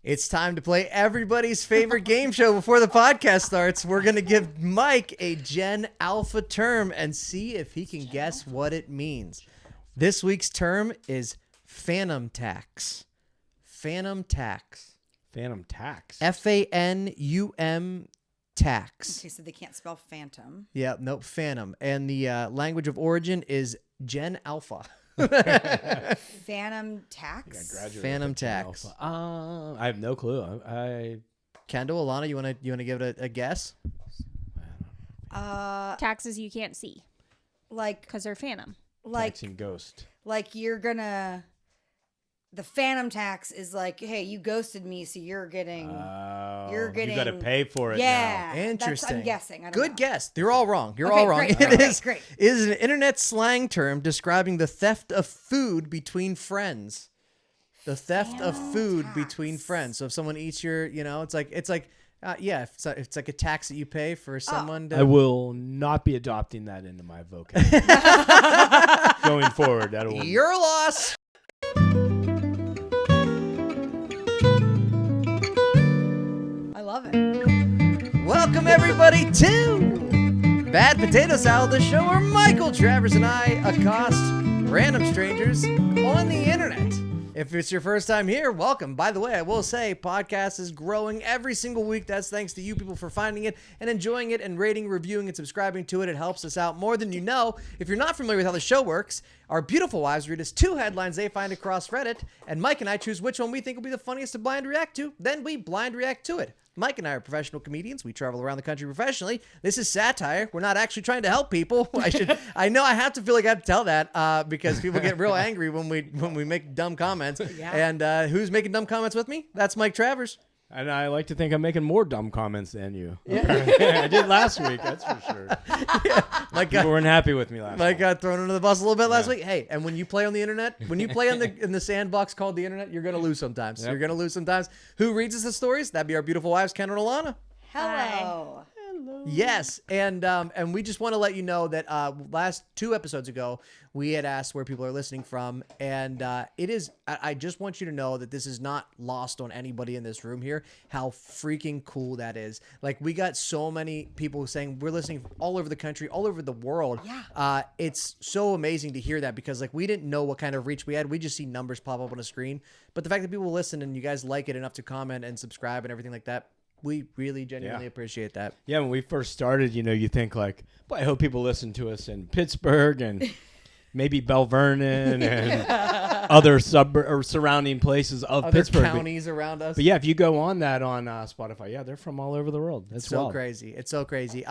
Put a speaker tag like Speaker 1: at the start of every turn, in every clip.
Speaker 1: It's time to play everybody's favorite game show before the podcast starts. We're going to give Mike a Gen Alpha term and see if he can guess what it means. This week's term is phantom tax. Phantom tax.
Speaker 2: Phantom tax.
Speaker 1: F-A-N-U-M tax.
Speaker 3: Okay, so they can't spell phantom.
Speaker 1: Yeah, nope, phantom. And the language of origin is Gen Alpha.
Speaker 3: Phantom tax?
Speaker 1: Phantom tax.
Speaker 2: I have no clue.
Speaker 1: Kendall, Alana, you want to give it a guess?
Speaker 4: Taxes you can't see
Speaker 3: Like,
Speaker 4: because they're phantom.
Speaker 2: Taxing ghost.
Speaker 3: like you're gonna. The phantom tax is like, hey, you ghosted me, so you're getting.
Speaker 2: You got to pay for it.
Speaker 3: Yeah,
Speaker 2: now.
Speaker 1: Interesting.
Speaker 3: I'm guessing. I don't
Speaker 1: Good
Speaker 3: know.
Speaker 1: guess. They're all wrong. You're
Speaker 3: Okay,
Speaker 1: all wrong.
Speaker 3: great.
Speaker 1: It
Speaker 3: Okay,
Speaker 1: is
Speaker 3: great.
Speaker 1: is an internet slang term describing the theft of food between friends. The theft of food between friends. So if someone eats your, it's like it's like a tax that you pay for someone to.
Speaker 2: I will not be adopting that into my vocabulary going forward. That'll
Speaker 1: Your loss.
Speaker 3: I love it.
Speaker 1: Welcome everybody to Bad Potato Salad, the show where Michael, Travers, and I accost random strangers on the internet. If it's your first time here, welcome. By the way, I will say podcast is growing every single week. That's thanks to you people for finding it and enjoying it and rating, reviewing, and subscribing to it. It helps us out more than you know. If you're not familiar with how the show works, our beautiful wives read us 2 headlines they find across Reddit, and Mike and I choose which one we think will be the funniest to blind react to. Then we blind react to it. Mike and I are professional comedians. We travel around the country professionally. This is satire. We're not actually trying to help people. I know I have to feel like I have to tell that because people get real angry when we make dumb comments.
Speaker 3: Yeah.
Speaker 1: And who's making dumb comments with me? That's Mike Travers.
Speaker 2: And I like to think I'm making more dumb comments than you. Yeah. I did last week, that's for sure.
Speaker 1: Mike
Speaker 2: People weren't happy with me last
Speaker 1: Mike
Speaker 2: week.
Speaker 1: got thrown under the bus a little bit last week. Hey, and when you play on the internet, when you play in the sandbox called the internet, you're gonna lose sometimes.
Speaker 2: Yep.
Speaker 1: You're gonna lose sometimes. Who reads us the stories? That'd be our beautiful wives, Ken and Alana.
Speaker 3: Hello.
Speaker 1: Yes, and we just want to let you know that last 2 episodes ago we had asked where people are listening from, and it is. I just want you to know that this is not lost on anybody in this room here. How freaking cool that is! Like we got so many people saying we're listening all over the country, all over the world.
Speaker 3: Yeah.
Speaker 1: It's so amazing to hear that because like we didn't know what kind of reach we had. We just see numbers pop up on a screen, but the fact that people listen and you guys like it enough to comment and subscribe and everything like that. We really genuinely appreciate that.
Speaker 2: Yeah, when we first started, you think like, boy, I hope people listen to us in Pittsburgh and maybe Belle Vernon and other surrounding places of
Speaker 1: Other
Speaker 2: Pittsburgh.
Speaker 1: counties around us.
Speaker 2: But yeah, if you go on that on Spotify, they're from all over the world. That's
Speaker 1: so
Speaker 2: wild.
Speaker 1: crazy. It's so crazy.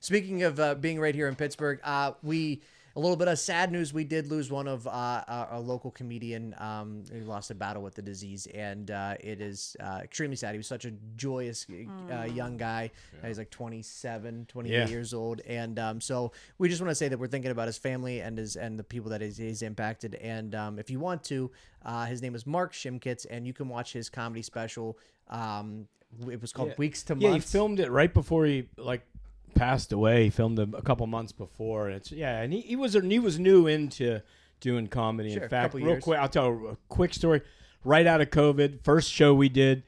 Speaker 1: Speaking of being right here in Pittsburgh, a little bit of sad news. We did lose one of our local comedian. He lost a battle with the disease, and it is extremely sad. He was such a joyous young guy. He's like 28 years old, and so we just want to say that we're thinking about his family and the people that he's impacted. And if you want to, his name is Mark Shimkitz, and you can watch his comedy special. It was called Weeks to Months.
Speaker 2: Yeah, he filmed it right before he passed away. He filmed a couple months before. And he was new into doing comedy.
Speaker 1: Sure,
Speaker 2: in fact,
Speaker 1: couple
Speaker 2: real
Speaker 1: years.
Speaker 2: quick, I'll tell a quick story. Right out of COVID, first show we did,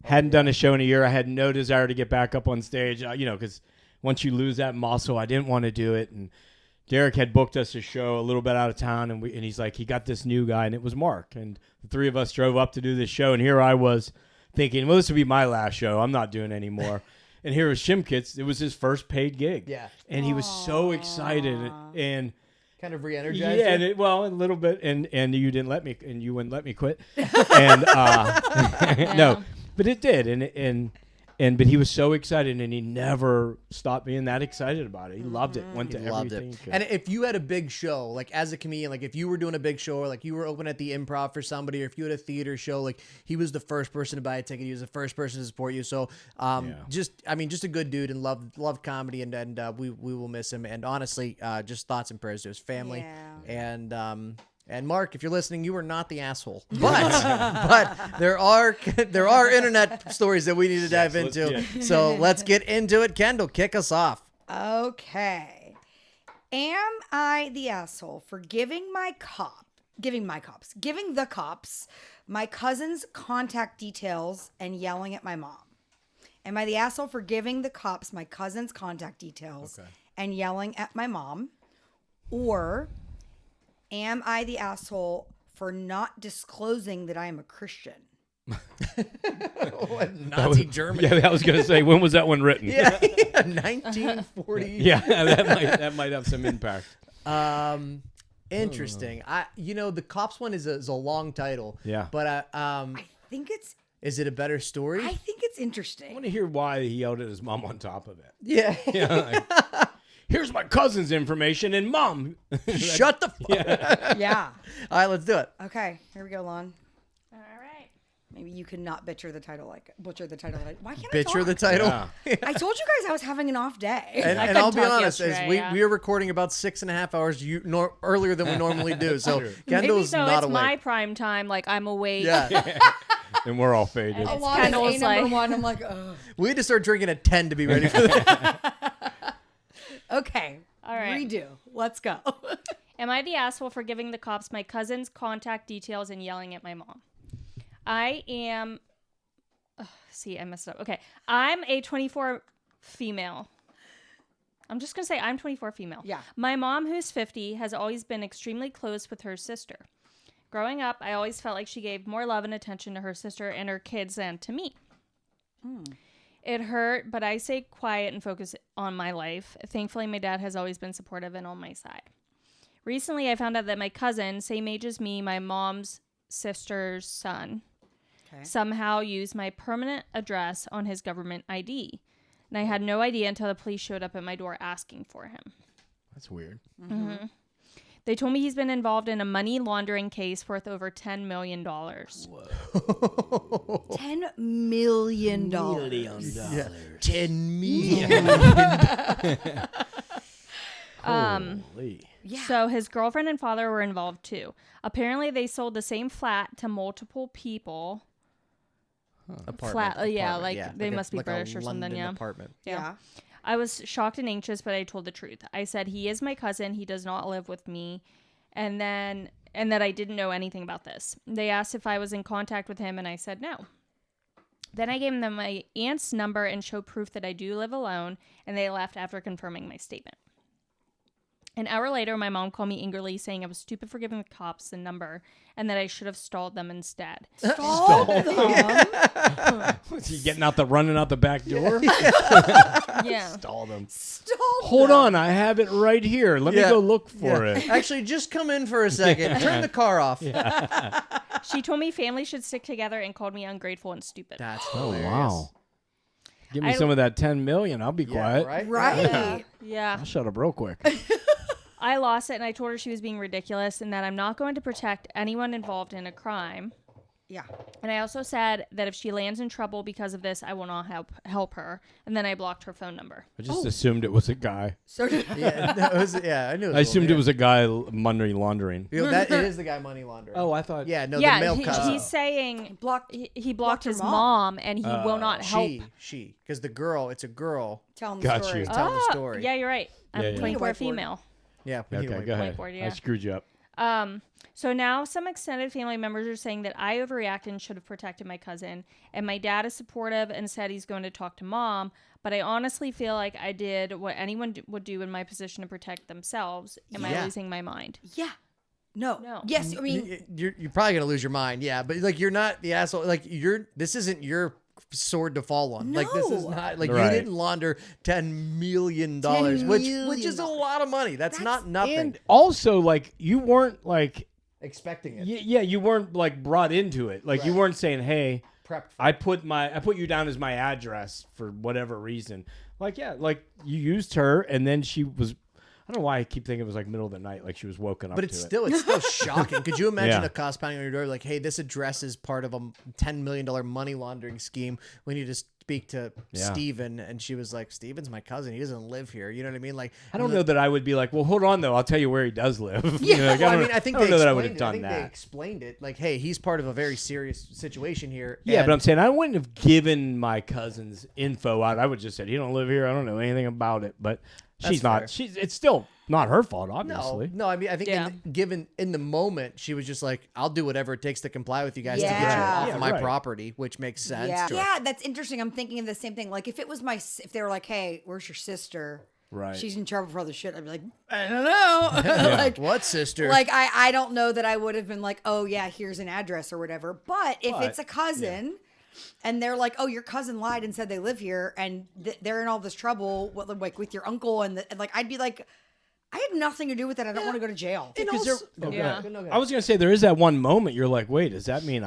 Speaker 2: hadn't done a show in a year. I had no desire to get back up on stage, because once you lose that muscle, I didn't want to do it. And Derek had booked us a show a little bit out of town, and he's like, he got this new guy, and it was Mark. And the 3 of us drove up to do this show, and here I was thinking, well, this would be my last show. I'm not doing any more. And here was Shimkitz. It was his first paid gig.
Speaker 1: Yeah.
Speaker 2: And he was so excited and
Speaker 1: Kind of re-energized.
Speaker 2: yeah, and a little bit. And you didn't let me, and you wouldn't let me quit. And no, but it did. But he was so excited, and he never stopped being that excited about it. He loved it. Went to everything.
Speaker 1: And if you had a big show, like as a comedian, like if you were doing a big show, or like you were open at the Improv for somebody, or if you had a theater show, like he was the first person to buy a ticket. He was the first person to support you. So, just a good dude and loved comedy, and we will miss him. And honestly, just thoughts and prayers to his family.
Speaker 3: Yeah.
Speaker 1: And Mark, if you're listening, you are not the asshole. But there are internet stories that we need to dive into. So let's get into it. Kendall, kick us off.
Speaker 3: Okay. Am I the asshole for giving my cop Giving the cops my cousin's contact details and yelling at my mom. Am I the asshole for giving the cops my cousin's contact details and yelling at my mom? Or am I the asshole for not disclosing that I am a Christian?
Speaker 1: Nazi Germany.
Speaker 2: Yeah, I was going to say, when was that one written?
Speaker 1: Yeah, 1940.
Speaker 2: Yeah, that might have some impact.
Speaker 1: Interesting. The cops one is a long title.
Speaker 2: Yeah.
Speaker 1: But
Speaker 3: I think it's.
Speaker 1: is it a better story?
Speaker 3: I think it's
Speaker 2: I
Speaker 3: interesting.
Speaker 2: want to hear why he yelled at his mom on top of it.
Speaker 1: Yeah.
Speaker 2: Yeah, here's my cousin's information, and mom,
Speaker 1: Shut the fuck.
Speaker 3: Yeah.
Speaker 1: All right, let's do it.
Speaker 3: Okay. Here we go, Lon.
Speaker 4: All right.
Speaker 3: Maybe you could not butcher the title. Why can't I
Speaker 1: Bitcher
Speaker 3: talk?
Speaker 1: the title.
Speaker 2: Yeah.
Speaker 3: I told you guys I was having an off day.
Speaker 1: And
Speaker 4: couldn't
Speaker 1: I'll be
Speaker 4: talk
Speaker 1: honest,
Speaker 4: yesterday,
Speaker 1: we are recording about 6.5 hours earlier than we normally do. So Kendall's
Speaker 4: Maybe so
Speaker 1: not
Speaker 4: it's
Speaker 1: awake.
Speaker 4: my prime time. Like I'm awake.
Speaker 1: Yeah.
Speaker 2: And we're all faded.
Speaker 3: A
Speaker 4: It's
Speaker 3: lot of
Speaker 4: Kendall's
Speaker 3: A number
Speaker 4: like-
Speaker 3: one. I'm like, ugh.
Speaker 1: We had to start drinking at 10 to be ready for that.
Speaker 3: Okay.
Speaker 4: All right.
Speaker 3: Redo. Let's go.
Speaker 4: Am I the asshole for giving the cops my cousin's contact details and yelling at my mom? I am. See, I messed up. Okay. I'm a 24 female. I'm just going to say I'm 24 female.
Speaker 3: Yeah.
Speaker 4: My mom, who's 50, has always been extremely close with her sister. Growing up, I always felt like she gave more love and attention to her sister and her kids than to me. It hurt, but I stay quiet and focus on my life. Thankfully, my dad has always been supportive and on my side. Recently, I found out that my cousin, same age as me, my mom's sister's son, somehow used my permanent address on his government ID. And I had no idea until the police showed up at my door asking for him.
Speaker 2: That's weird.
Speaker 4: They told me he's been involved in a money laundering case worth over $10 million.
Speaker 3: $10 million.
Speaker 1: Yeah. 10 million.
Speaker 2: Holy.
Speaker 3: Yeah.
Speaker 4: So his girlfriend and father were involved too. Apparently, they sold the same flat to multiple people.
Speaker 1: Apartment.
Speaker 4: They must be
Speaker 1: like
Speaker 4: British
Speaker 1: a
Speaker 4: or something,
Speaker 1: London
Speaker 4: yeah.
Speaker 1: apartment.
Speaker 3: Yeah.
Speaker 4: I was shocked and anxious, but I told the truth. I said, he is my cousin. He does not live with me. And that I didn't know anything about this. They asked if I was in contact with him, and I said no. Then I gave them my aunt's number and showed proof that I do live alone, and they left after confirming my statement. An hour later, my mom called me angrily, saying I was stupid for giving the cops the number and that I should have stalled them instead.
Speaker 3: Stalled them.
Speaker 2: Was he running out the back door?
Speaker 4: Yeah.
Speaker 2: Stall them.
Speaker 3: Stalled
Speaker 2: Hold
Speaker 3: them.
Speaker 2: on, I have it right here. Let me go look for it.
Speaker 1: Actually, just come in for a second. Turn the car off.
Speaker 4: She told me families should stick together and called me ungrateful and stupid.
Speaker 1: That's
Speaker 2: Oh
Speaker 1: hilarious.
Speaker 2: wow! Give me some of that 10 million. I'll be quiet.
Speaker 1: Right?
Speaker 3: Right.
Speaker 4: Yeah.
Speaker 2: I'll shut up real quick.
Speaker 4: I lost it, and I told her she was being ridiculous and that I'm not going to protect anyone involved in a crime.
Speaker 3: Yeah.
Speaker 4: And I also said that if she lands in trouble because of this, I will not help her. And then I blocked her phone number.
Speaker 2: I just assumed it was a guy.
Speaker 3: So did
Speaker 1: Yeah, I knew.
Speaker 2: I assumed it was a guy money laundering.
Speaker 1: It is the guy money laundering.
Speaker 2: Oh, I thought.
Speaker 1: Yeah, no,
Speaker 4: yeah,
Speaker 1: the mail cousin.
Speaker 4: he's saying
Speaker 3: blocked.
Speaker 4: he blocked
Speaker 3: her
Speaker 4: his
Speaker 3: mom.
Speaker 4: mom, and he will not help.
Speaker 1: She, because the girl, it's a girl.
Speaker 3: Tell them
Speaker 2: Got
Speaker 3: the story.
Speaker 2: you.
Speaker 1: Tell the story.
Speaker 4: Yeah, you're right. I'm
Speaker 2: Yeah, yeah.
Speaker 4: 24
Speaker 3: Whiteboard.
Speaker 4: female.
Speaker 1: Yeah. we need a
Speaker 2: Okay,
Speaker 1: whiteboard.
Speaker 2: go ahead.
Speaker 4: Whiteboard, yeah.
Speaker 2: I screwed you up.
Speaker 4: So now some extended family members are saying that I overreacted and should have protected my cousin. And my dad is supportive and said he's going to talk to mom. But I honestly feel like I did what anyone would do in my position to protect themselves. Am I
Speaker 1: Yeah.
Speaker 4: losing my mind?
Speaker 3: Yeah. No.
Speaker 4: No.
Speaker 3: Yes. I mean,
Speaker 1: You're probably gonna lose your mind. Yeah, but like you're not the asshole. Like this isn't your sword to fall on. Like this is
Speaker 3: No.
Speaker 1: not like
Speaker 2: Right.
Speaker 1: you didn't launder $10 million,
Speaker 3: $10
Speaker 1: which is a lot of money. That's not nothing.
Speaker 2: And also, like, you weren't like,
Speaker 1: Expecting it.
Speaker 2: you weren't like brought into it. Like, you weren't saying, "Hey,
Speaker 1: Prepped.
Speaker 2: I put you down as my address for whatever reason." Like, yeah, like you used her, and then she was. I don't know why I keep thinking it was like middle of the night, like she was woken up.
Speaker 1: But
Speaker 2: to
Speaker 1: it's
Speaker 2: it.
Speaker 1: still shocking. Could you imagine
Speaker 2: Yeah.
Speaker 1: a cost pounding on your door like, hey, this address is part of a $10 million money laundering scheme. We need to speak to Steven. And she was like, Steven's my cousin. He doesn't live here. You know what I mean? Like,
Speaker 2: I don't know that I would be like, well, hold on though, I'll tell you where he does live.
Speaker 3: Yeah.
Speaker 2: You know, like,
Speaker 1: Well,
Speaker 2: I
Speaker 1: think
Speaker 2: don't
Speaker 1: they
Speaker 2: know that I would
Speaker 1: explained
Speaker 2: have
Speaker 1: it.
Speaker 2: done
Speaker 1: They
Speaker 2: that.
Speaker 1: explained it like, hey, he's part of a very serious situation here.
Speaker 2: Yeah,
Speaker 1: and
Speaker 2: but I'm saying I wouldn't have given my cousin's info out. I would just said he don't live here. I don't know anything about it. But she's
Speaker 1: fair.
Speaker 2: not. It's still Not her fault, obviously.
Speaker 1: No. I mean, I think
Speaker 4: Yeah.
Speaker 1: given in the moment, she was just like, "I'll do whatever it takes to comply with you guys to get you
Speaker 3: Yeah.
Speaker 1: off
Speaker 2: Yeah,
Speaker 1: of my
Speaker 2: right.
Speaker 1: property," which makes sense.
Speaker 3: Yeah, that's interesting. I'm thinking of the same thing. Like if it was if they were like, "Hey, where's your sister?"
Speaker 2: Right.
Speaker 3: She's in trouble for other shit. I'd be like, I don't know. Like
Speaker 1: What, sister?
Speaker 3: Like I don't know that I would have been like, oh yeah, here's an address or whatever. But if it's a cousin and they're like, oh, your cousin lied and said they live here and they're in all this trouble, like with your uncle and like I'd be like, I had nothing to do with it. I don't want to go to jail.
Speaker 1: And
Speaker 2: Because
Speaker 1: also-
Speaker 2: there-
Speaker 4: Yeah.
Speaker 1: Go ahead.
Speaker 2: I was gonna say there is that one moment you're like, wait, does that mean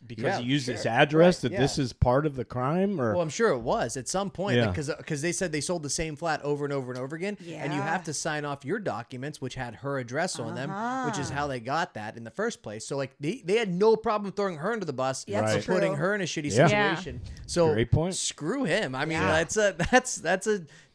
Speaker 2: because
Speaker 1: Yeah,
Speaker 2: you used
Speaker 1: sure.
Speaker 2: this address
Speaker 1: Right,
Speaker 2: that this is part of the crime? Or
Speaker 1: Well, I'm sure it was at some point
Speaker 2: Yeah.
Speaker 1: because they said they sold the same flat over and over and over again, and you
Speaker 3: Yeah.
Speaker 1: have to sign off your documents, which had her address on them, which is how they got that in the first place. So like they had no problem throwing her under the bus
Speaker 3: Yeah,
Speaker 2: that's
Speaker 1: for putting
Speaker 3: true.
Speaker 1: her in a shitty
Speaker 2: Yeah.
Speaker 1: situation. So
Speaker 2: Great point.
Speaker 1: screw him. I mean,
Speaker 3: Yeah.
Speaker 1: that's a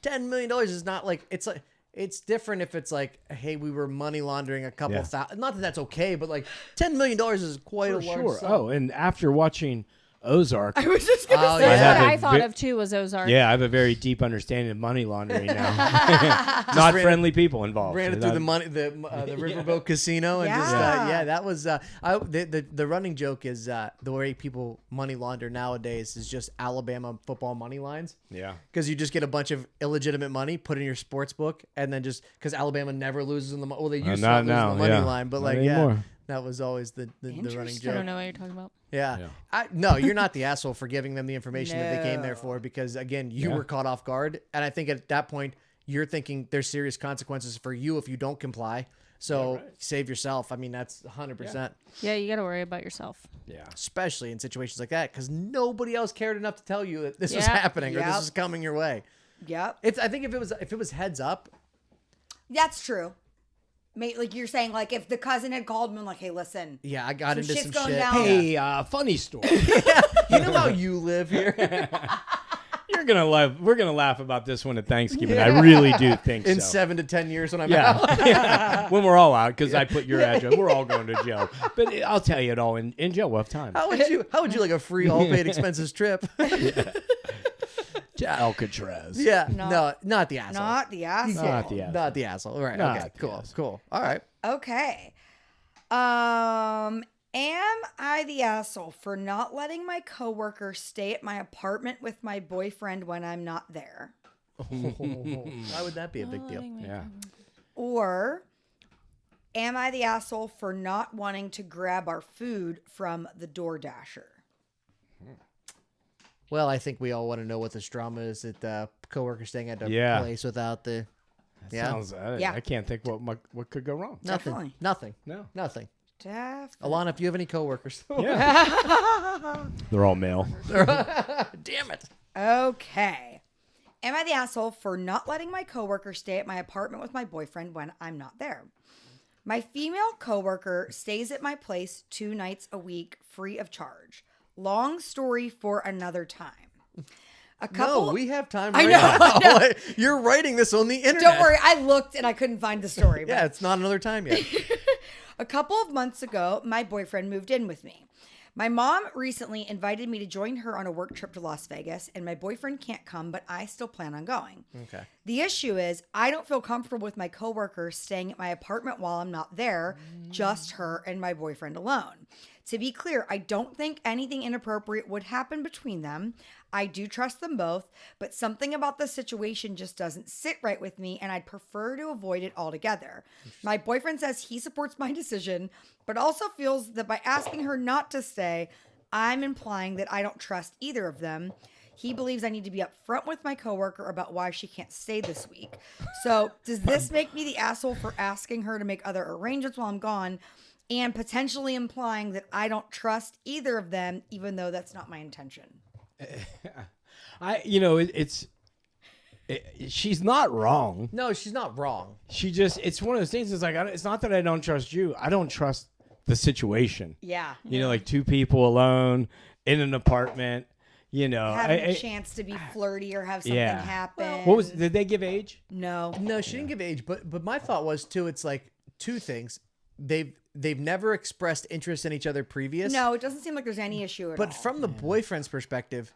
Speaker 1: $10 million is not like it's like. It's different if it's like, hey, we were money laundering a couple
Speaker 2: Yeah.
Speaker 1: thousand. Not that that's okay, but like $10 million is quite a
Speaker 2: for
Speaker 1: large
Speaker 2: sure.
Speaker 1: sum.
Speaker 2: Oh, and after watching Ozark,
Speaker 3: I was just gonna
Speaker 1: Oh,
Speaker 3: say
Speaker 1: yeah.
Speaker 4: That's
Speaker 2: have
Speaker 4: what
Speaker 2: a
Speaker 4: I thought
Speaker 2: vi-
Speaker 4: of too. Was Ozark?
Speaker 2: yeah, I have a very deep understanding of money laundering now. Not friendly people involved.
Speaker 1: Ran it
Speaker 2: So
Speaker 1: through
Speaker 2: that-
Speaker 1: the money, the Riverboat Casino, and just
Speaker 3: Yeah.
Speaker 1: that was the running joke is the way people money launder nowadays is just Alabama football money lines.
Speaker 2: Yeah.
Speaker 1: Because you just get a bunch of illegitimate money put in your sports book, and then just because Alabama never loses in the well, they used to
Speaker 2: not
Speaker 1: not lose in
Speaker 2: now,
Speaker 1: the money
Speaker 2: yeah.
Speaker 1: line, but
Speaker 2: Not
Speaker 1: like
Speaker 2: anymore.
Speaker 1: that was always the running
Speaker 3: Interesting.
Speaker 1: joke.
Speaker 4: I don't know what you're talking about.
Speaker 1: Yeah.
Speaker 2: Yeah.
Speaker 1: No, you're not the asshole for giving them the information that they came there
Speaker 3: No.
Speaker 1: for because, again, you
Speaker 2: Yeah.
Speaker 1: were caught off guard. And I think at that point, you're thinking there's serious consequences for you if you don't comply. So save yourself. I mean, that's 100%,
Speaker 4: Yeah, you got to worry about yourself.
Speaker 2: Yeah.
Speaker 1: especially in situations like that because nobody else cared enough to tell you that this was
Speaker 4: Yeah.
Speaker 1: happening or this
Speaker 3: Yep.
Speaker 1: was coming your way.
Speaker 3: Yep.
Speaker 1: I think if it was heads up,
Speaker 3: That's true. Like you're saying, like if the cousin had called me and like, hey, listen,
Speaker 1: yeah, I got
Speaker 3: Some
Speaker 1: into
Speaker 3: shit's
Speaker 1: some
Speaker 3: going
Speaker 1: shit.
Speaker 3: down.
Speaker 2: Hey, funny story.
Speaker 1: You know how you live here?
Speaker 2: You're gonna laugh. We're gonna laugh about this one at Thanksgiving. I really do think
Speaker 1: In
Speaker 2: so.
Speaker 1: 7 to 10 years when I'm out.
Speaker 2: Yeah. Yeah. When we're all out, because I put your address, we're all going to jail. But I'll tell you it all in jail. We'll have time.
Speaker 1: How would you like a free all paid expenses trip?
Speaker 2: To Alcatraz.
Speaker 1: Yeah.
Speaker 3: Not-
Speaker 1: No, not the asshole.
Speaker 3: not the asshole.
Speaker 2: Not the asshole.
Speaker 1: Not the asshole. All right.
Speaker 2: Not
Speaker 1: Okay.
Speaker 2: the
Speaker 1: Cool.
Speaker 2: asshole.
Speaker 1: Cool. All right.
Speaker 3: Okay. Am I the asshole for not letting my coworker stay at my apartment with my boyfriend when I'm not there?
Speaker 1: Why would that be a big deal?
Speaker 2: Yeah.
Speaker 3: Or am I the asshole for not wanting to grab our food from the door dasher?
Speaker 1: Well, I think we all want to know what this drama is that the coworker staying at the
Speaker 2: Yeah.
Speaker 1: place without the. Yeah.
Speaker 2: Sounds,
Speaker 3: Yeah.
Speaker 2: I can't think what could go wrong.
Speaker 1: Nothing.
Speaker 3: Definitely.
Speaker 1: Nothing.
Speaker 2: No.
Speaker 1: Nothing.
Speaker 3: Definitely.
Speaker 1: Alana, if you have any coworkers.
Speaker 2: Yeah. They're all male.
Speaker 1: Damn it.
Speaker 3: Okay. Am I the asshole for not letting my coworker stay at my apartment with my boyfriend when I'm not there? My female coworker stays at my place 2 nights a week free of charge. Long story for another time. A couple
Speaker 1: No, we have time
Speaker 3: I
Speaker 1: right
Speaker 3: know,
Speaker 1: now. You're writing this on the internet.
Speaker 3: Don't worry, I looked and I couldn't find the story.
Speaker 1: Yeah, it's not another time yet.
Speaker 3: A couple of months ago, my boyfriend moved in with me. My mom recently invited me to join her on a work trip to Las Vegas, and my boyfriend can't come, but I still plan on going.
Speaker 1: Okay.
Speaker 3: The issue is, I don't feel comfortable with my coworker staying at my apartment while I'm not there, just her and my boyfriend alone. To be clear, I don't think anything inappropriate would happen between them. I do trust them both, but something about the situation just doesn't sit right with me, and I'd prefer to avoid it altogether. My boyfriend says he supports my decision, but also feels that by asking her not to stay, I'm implying that I don't trust either of them. He believes I need to be upfront with my coworker about why she can't stay this week. So, does this make me the asshole for asking her to make other arrangements while I'm gone and potentially implying that I don't trust either of them, even though that's not my intention?
Speaker 2: She's not wrong.
Speaker 1: No, she's not wrong.
Speaker 2: It's one of those things. It's like, it's not that I don't trust you. I don't trust the situation.
Speaker 3: Yeah.
Speaker 2: You know, like 2 people alone in an apartment,
Speaker 3: Having a chance to be flirty or have something
Speaker 2: Yeah.
Speaker 3: happen.
Speaker 2: Did they give age?
Speaker 3: No.
Speaker 1: No, she didn't give age, but my thought was too. It's like 2 things. They've never expressed interest in each other previous.
Speaker 3: No, it doesn't seem like there's any issue at all.
Speaker 1: But from the boyfriend's perspective,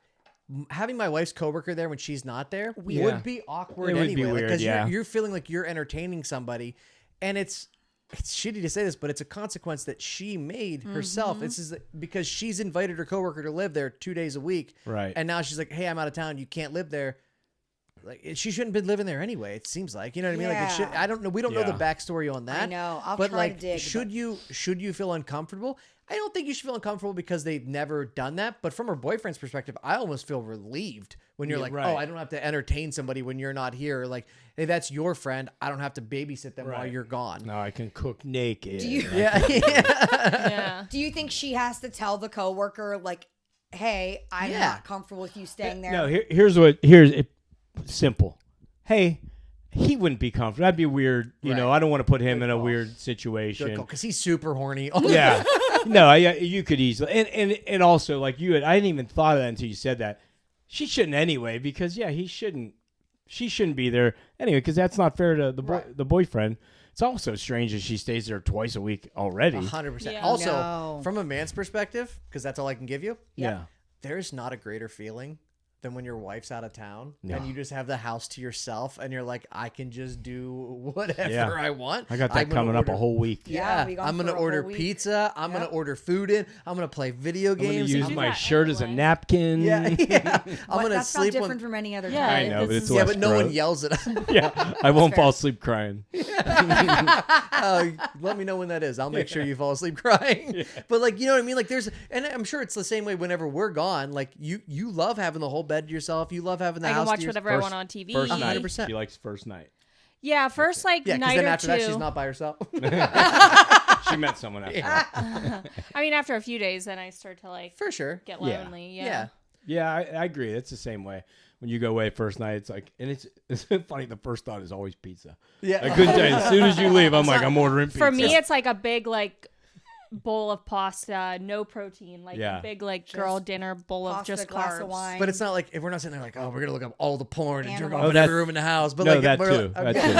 Speaker 1: having my wife's coworker there when she's not there
Speaker 2: Yeah.
Speaker 1: would be awkward
Speaker 2: It would
Speaker 1: anyway.
Speaker 2: be weird,
Speaker 1: Because
Speaker 2: yeah.
Speaker 1: you're feeling like you're entertaining somebody, and it's shitty to say this, but it's a consequence that she made herself. This is because she's invited her coworker to live there 2 days a week,
Speaker 2: Right.
Speaker 1: and now she's like, "Hey, I'm out of town. You can't live there." Like she shouldn't have been living there anyway. It seems like, you know what I mean. Like it should.
Speaker 3: Yeah.
Speaker 1: I don't know. We don't know the
Speaker 2: Yeah.
Speaker 1: backstory on that.
Speaker 3: I know. I'll
Speaker 1: but
Speaker 3: try
Speaker 1: like,
Speaker 3: to dig,
Speaker 1: should you feel uncomfortable? I don't think you should feel uncomfortable because they've never done that. But from her boyfriend's perspective, I almost feel relieved when you're
Speaker 2: Yeah,
Speaker 1: like,
Speaker 2: right.
Speaker 1: oh, I don't have to entertain somebody when you're not here. Like, hey, that's your friend. I don't have to babysit them while
Speaker 2: Right.
Speaker 1: you're gone.
Speaker 2: No, I can cook naked.
Speaker 3: Do you
Speaker 1: Yeah.
Speaker 4: Yeah.
Speaker 3: do you think she has to tell the coworker like, "Hey, I'm
Speaker 1: Yeah.
Speaker 3: not comfortable with you staying there"?
Speaker 2: No, here's simple. Hey, he wouldn't be comfortable. That'd be weird. You know,
Speaker 1: Right.
Speaker 2: I don't want to put him
Speaker 1: Good
Speaker 2: in a
Speaker 1: call.
Speaker 2: weird situation.
Speaker 1: Because he's super horny.
Speaker 2: Yeah. No, you could easily. And also, like I didn't even thought of that until you said that. She shouldn't anyway, because he shouldn't. She shouldn't be there anyway, because that's not fair to the boyfriend. It's also strange that she stays there twice a week already.
Speaker 1: 100%.
Speaker 4: Yeah.
Speaker 1: Also,
Speaker 3: No.
Speaker 1: from a man's perspective, because that's all I can give you,
Speaker 2: Yeah.
Speaker 1: there's not a greater feeling than when your wife's out of town
Speaker 2: No.
Speaker 1: and you just have the house to yourself and you're like, I can just do whatever
Speaker 2: Yeah.
Speaker 1: I want.
Speaker 2: I got that
Speaker 1: I'm gonna
Speaker 2: coming up a
Speaker 1: order-
Speaker 2: whole week.
Speaker 3: Yeah,
Speaker 1: Yeah,
Speaker 3: we gone
Speaker 1: I'm
Speaker 3: for
Speaker 1: gonna
Speaker 3: a whole
Speaker 1: order
Speaker 3: week.
Speaker 1: pizza. I'm gonna
Speaker 3: Yep.
Speaker 1: order food in. I'm gonna play video
Speaker 2: I'm gonna
Speaker 1: games.
Speaker 2: use
Speaker 4: do
Speaker 2: my
Speaker 4: that
Speaker 2: shirt as a
Speaker 4: anyway.
Speaker 2: napkin.
Speaker 1: yeah, yeah. I'm
Speaker 3: But
Speaker 1: gonna
Speaker 3: that's
Speaker 1: sleep
Speaker 3: not different
Speaker 1: on.
Speaker 3: from any other
Speaker 4: Yeah,
Speaker 3: time.
Speaker 2: I know, but
Speaker 4: this
Speaker 2: it's
Speaker 4: is-
Speaker 1: Yeah,
Speaker 2: less
Speaker 1: but no one
Speaker 2: gross.
Speaker 1: yells at us.
Speaker 2: Yeah, I won't
Speaker 3: fair.
Speaker 2: fall asleep crying.
Speaker 1: Let me know when that is. I'll make sure you fall asleep crying. But like, you know what I mean? Like and I'm sure it's the same way whenever we're gone. Like you love having the whole bed to yourself. You love having the
Speaker 4: I
Speaker 1: house
Speaker 4: can watch
Speaker 1: to
Speaker 4: whatever I want on TV.
Speaker 2: First night.
Speaker 1: 100%.
Speaker 2: She likes first night.
Speaker 4: Yeah, first like
Speaker 1: Yeah, because
Speaker 4: night
Speaker 1: then
Speaker 4: or
Speaker 1: after
Speaker 4: two.
Speaker 1: that, she's not by herself.
Speaker 2: She met someone after that.
Speaker 4: I mean, after a few days, then I start to like
Speaker 1: For sure.
Speaker 4: get
Speaker 2: Yeah.
Speaker 4: lonely.
Speaker 1: Yeah.
Speaker 4: Yeah.
Speaker 2: Yeah, I agree. It's the same way. When you go away first night, it's like, and it's funny. The first thought is always pizza.
Speaker 1: Yeah.
Speaker 2: I couldn't tell you. As soon as you leave, I'm like, I'm ordering pizza.
Speaker 4: For me, it's like a big like bowl of pasta, no protein, like
Speaker 2: Yeah.
Speaker 4: a big like girl dinner bowl of
Speaker 3: Pasta,
Speaker 4: just
Speaker 3: glass
Speaker 4: carbs.
Speaker 3: of wine.
Speaker 1: But it's not like if we're not sitting there like, oh, we're gonna look up all the porn and jerk
Speaker 3: Animals.
Speaker 1: off
Speaker 3: Oh,
Speaker 1: in every room in the house. But
Speaker 2: no,
Speaker 1: like,
Speaker 2: that
Speaker 1: we're
Speaker 2: too.
Speaker 1: like,
Speaker 2: That too.